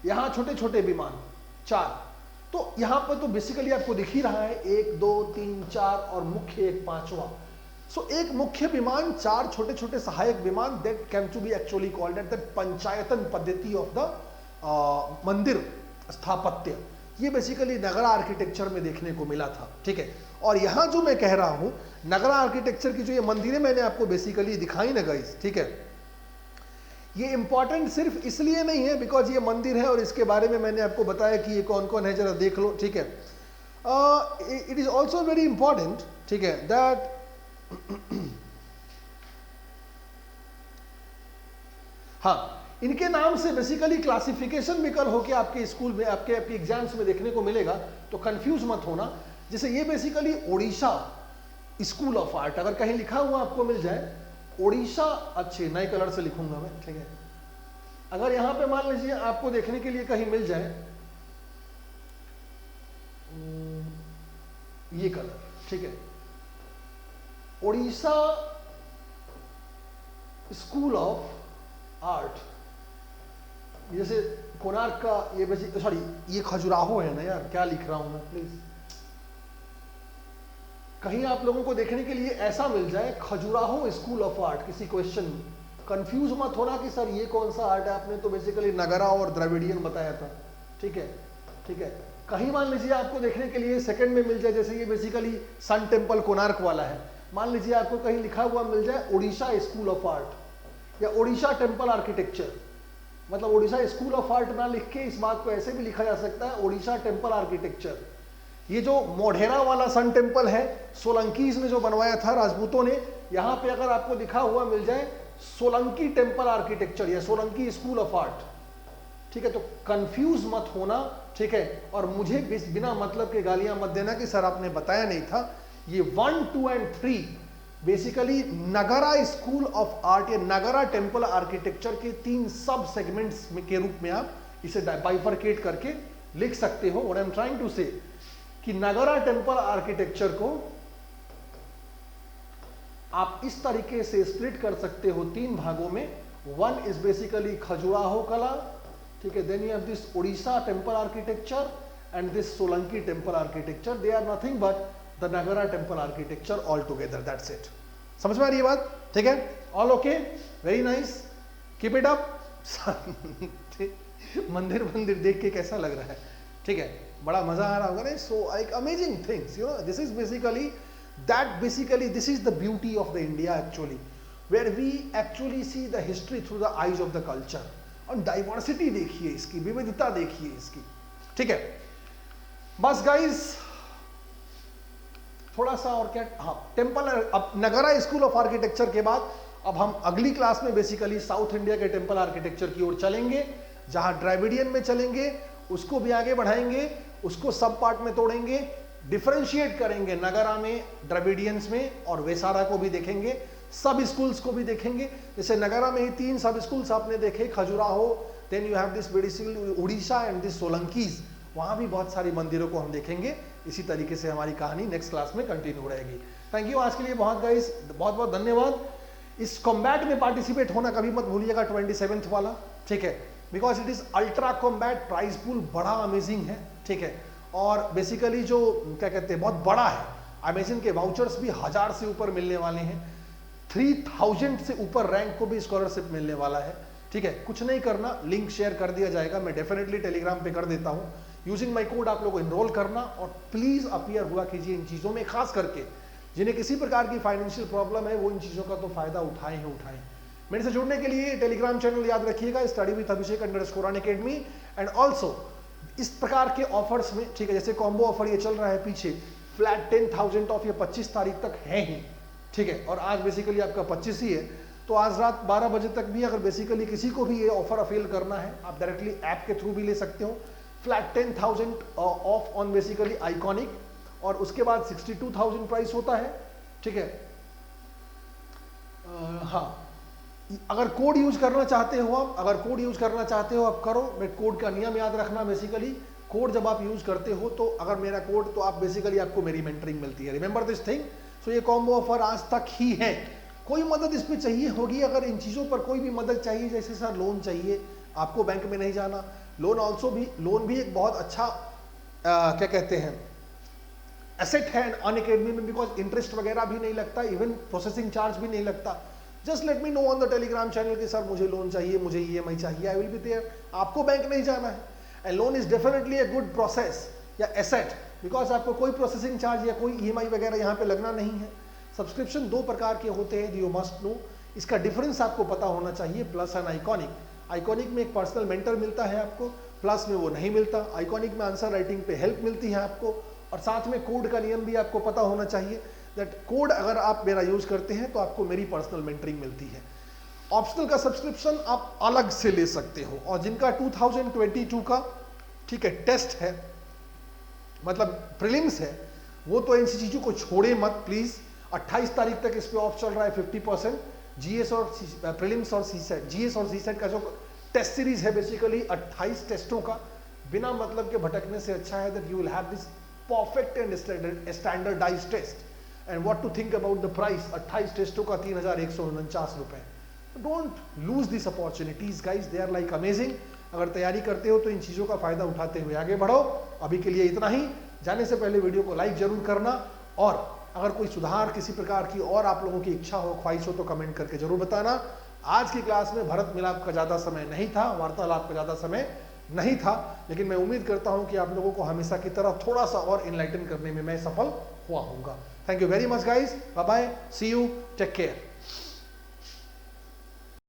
यहाँ छोटे छोटे विमान 4, तो यहाँ पर तो बेसिकली आपको दिख ही रहा है 1 2 3 4 और मुख्य एक 5वां। सो एक मुख्य विमान, 4 छोटे छोटे सहायक विमान, that can to be actually called at the panchayatana paddhati of the मंदिर स्थापत्य। ये बेसिकली नगरा आर्किटेक्चर में देखने को मिला था, ठीक है। और यहां जो मैं कह रहा हूं नगरा आर्किटेक्चर की जो ये मंदिरें मैंने आपको बेसिकली दिखाई ना गाइस, ठीक है, ये इंपॉर्टेंट सिर्फ इसलिए नहीं है बिकॉज ये मंदिर है और इसके बारे में मैंने आपको बताया कि ये कौन कौन है, जरा देख लो, ठीक है। It is also very important, ठीक है, दैट हाँ, इनके नाम से बेसिकली क्लासिफिकेशन भी कल होके आपके स्कूल में आपके एग्जाम्स में देखने को मिलेगा, तो कंफ्यूज मत होना। जैसे ये basically Odisha school of art, अगर कहीं लिखा हुआ आपको मिल जाए ओडिशा, अच्छे नए कलर से लिखूंगा मैं, ठीक है। अगर यहां पे मान लीजिए आपको देखने के लिए कहीं मिल जाए ये कलर, ठीक है, ओडिशा स्कूल ऑफ आर्ट, जैसे कोणार्क का ये सॉरी ये खजुराहो है ना यार, क्या लिख रहा हूं मैं, प्लीज कहीं आप लोगों को देखने के लिए ऐसा मिल जाए खजुराहो स्कूल ऑफ आर्ट किसी क्वेश्चन में, कंफ्यूज मत होना कि सर ये कौन सा आर्ट है, आपने तो बेसिकली नगरा और द्रविडियन बताया था, ठीक है, ठीक है। कहीं मान लीजिए आपको देखने के लिए सेकंड में मिल जाए, जैसे ये बेसिकली सन टेम्पल कोणार्क वाला है, मान लीजिए आपको कहीं लिखा हुआ मिल जाए उड़ीसा स्कूल ऑफ आर्ट या उड़ीसा टेम्पल आर्किटेक्चर, मतलब उड़ीसा स्कूल ऑफ आर्ट ना लिख के इस बात को ऐसे भी लिखा जा सकता है उड़ीसा टेम्पल आर्किटेक्चर। ये जो मोढेरा वाला सन टेम्पल है सोलंकीज ने जो बनवाया था राजपूतों ने, यहाँ पे अगर आपको लिखा हुआ मिल जाए सोलंकी टेम्पल आर्किटेक्चर या सोलंकी स्कूल ऑफ आर्ट, ठीक है, तो कंफ्यूज मत होना, ठीक है। और मुझे बिना मतलब के गालियां मत देना कि सर आपने बताया नहीं था। ये 1, 2 and 3 basically Nagara school of art या नगरा टेम्पल आर्किटेक्चर के 3 सब सेगमेंट्स के रूप में आप इसे बाइफरकेट करके लिख सकते हो। What I am trying to say कि नगरा टेम्पल आर्किटेक्चर को आप इस तरीके से स्प्लिट कर सकते हो 3 भागों में। 1 इज बेसिकली खजुराहो कला, ठीक है, then you have this Orissa temple architecture and this Solanki temple architecture, they are nothing but the Nagara temple architecture all together, that's it. समझ में आ रही है बात, ठीक है, all okay, very nice, keep it up. मंदिर मंदिर देख के कैसा लग रहा है, ठीक है, बड़ा मजा आ रहा होगा ना। So like amazing things, you know, this is basically that basically this is the beauty of the India actually, where we actually see the history through the eyes of the culture। और डाइवर्सिटी देखिए इसकी, विविधता देखिए इसकी, ठीक है। बस गाइस थोड़ा सा और क्या, हाँ, टेम्पल, अब नगरा स्कूल ऑफ आर्किटेक्चर के बाद अब हम अगली क्लास में बेसिकली साउथ इंडिया के टेम्पल आर्किटेक्चर की ओर चलेंगे, जहां द्रविडियन में चलेंगे, उसको भी आगे बढ़ाएंगे, उसको सब पार्ट में तोड़ेंगे, डिफरेंशिएट करेंगे नगरा में, द्रविडियंस में, और वेसारा को भी देखेंगे, सब स्कूल्स को भी देखेंगे। जैसे नगरा में ही 3 सब स्कूल्स आपने देखे, खजुराहो, then you have this basically Orissa and this Solankis, वहां भी बहुत सारी मंदिरों को हम देखेंगे। इसी तरीके से हमारी कहानी नेक्स्ट क्लास में कंटिन्यू रहेगी। थैंक यू आज के लिए बहुत गाइस, बहुत बहुत धन्यवाद। इस कॉम्बैट में पार्टिसिपेट होना कभी मत भूलिएगा, 27th वाला, ठीक है, because it is ultra combat, prize pool बड़ा अमेजिंग है, ठीक है, और बेसिकली जो क्या कहते हैं बहुत बड़ा है। अमेजिंग के वाउचर्स भी 1000 से ऊपर मिलने वाले हैं, 3000 से ऊपर रैंक को भी स्कॉलरशिप मिलने वाला है, ठीक है। कुछ नहीं करना, लिंक शेयर कर दिया जाएगा, मैं डेफिनेटली टेलीग्राम पे कर देता हूँ। यूजिंग माई कोड आप लोग इनरोल करना और प्लीज अपीयर हुआ कीजिए इन चीज़ों में, खास करके जिन्हें किसी प्रकार की फाइनेंशियल प्रॉब्लम है वो इन चीज़ों का तो फायदा उठाएं ही उठाएं। मेरे से जुड़ने के लिए टेलीग्राम चैनल याद रखिएगा, study with Abhishek _Unacademy, and also इस प्रकार के ऑफर्स में, ठीक है, जैसे कॉम्बो ऑफर ये चल रहा है पीछे, फ्लैट 10,000 ऑफ ये 25 तारीख तक है ही, ठीक है, और आज बेसिकली आपका 25 ही है, तो आज रात 12 बजे तक भी अगर बेसिकली किसी को भी ये ऑफर अफेल करना है, आप डायरेक्टली ऐप के थ्रू भी ले सकते हो। Flat 10,000 of on basically iconic, और उसके बाद 62,000 प्राइस होता है, ठीक है। हाँ, अगर कोड यूज करना चाहते हो आप, अगर कोड यूज करना चाहते हो आप करो, बट कोड का नियम याद रखना, बेसिकली कोड जब आप यूज करते हो तो अगर मेरा कोड, तो आप बेसिकली आपको मेरी मेंटरिंग मिलती है, रिमेंबर दिस थिंग। सो ये कॉम्बो ऑफर आज तक ही है, कोई मदद इस पे चाहिए होगी, अगर इन चीज़ों पर कोई भी मदद चाहिए, जैसे सर लोन चाहिए, आपको बैंक में नहीं जाना, लोन भी एक बहुत अच्छा क्या कहते हैं एसेट है अनअकैडमी में, बिकॉज इंटरेस्ट वगैरह भी नहीं लगता, इवन प्रोसेसिंग चार्ज भी नहीं लगता। Just let me know on the Telegram channel कि सर मुझे लोन चाहिए, मुझे EMI चाहिए, आई विल बी देयर। आपको बैंक नहीं जाना है, and loan is definitely a good process या एसेट, बिकॉज आपको कोई प्रोसेसिंग चार्ज या कोई EMI वगैरह यहाँ पे लगना नहीं है। सब्सक्रिप्शन 2 प्रकार के होते हैं, यू मस्ट नो, इसका डिफरेंस आपको पता होना चाहिए, प्लस एंड आइकॉनिक। आइकॉनिक में एक पर्सनल मेंटर मिलता है आपको, प्लस में वो नहीं मिलता। आइकॉनिक में आंसर राइटिंग पे हेल्प मिलती है आपको, और साथ में कोड का नियम भी आपको पता होना चाहिए, दैट कोड अगर आप मेरा यूज करते हैं तो आपको मेरी पर्सनल मेंटरिंग मिलती है। ऑप्शनल का सब्सक्रिप्शन आप अलग से ले सकते हो, और जिनका 2022 का, ठीक है, टेस्ट है, मतलब प्रीलिम्स है, वो तो इन चीज़ों को छोड़े मत प्लीज। 28 तारीख तक इस पे ऑफ चल रहा है 50%। जीएस और प्रीलिम्स और सीसेट, जीएस और सीसेट का जो टेस्ट सीरीज है बेसिकली 28 टेस्टों का, बिना मतलब के भटकने से अच्छा है that you will have this perfect and standardized test. And what to think about the price, 28 टेस्टों का 3,149 रुपए। Don't lose this opportunities guys, they are like amazing. अगर तैयारी करते हो तो इन चीज़ों का फायदा उठाते हुए आगे बढ़ो। अभी के लिए इतना ही, जाने से पहले वीडियो को लाइक जरूर करना, और अगर कोई सुधार किसी प्रकार की और आप लोगों की इच्छा हो, ख्वाहिश हो तो कमेंट करके जरूर बताना। आज की क्लास में भरत मिलाप का ज़्यादा समय नहीं था, वार्तालाप का ज़्यादा समय नहीं था, लेकिन मैं उम्मीद करता हूं कि आप लोगों को हमेशा की तरह थोड़ा सा और इनलाइटन करने में मैं सफल हुआ हूँगा। Thank you very much guys, bye bye, see you, take care.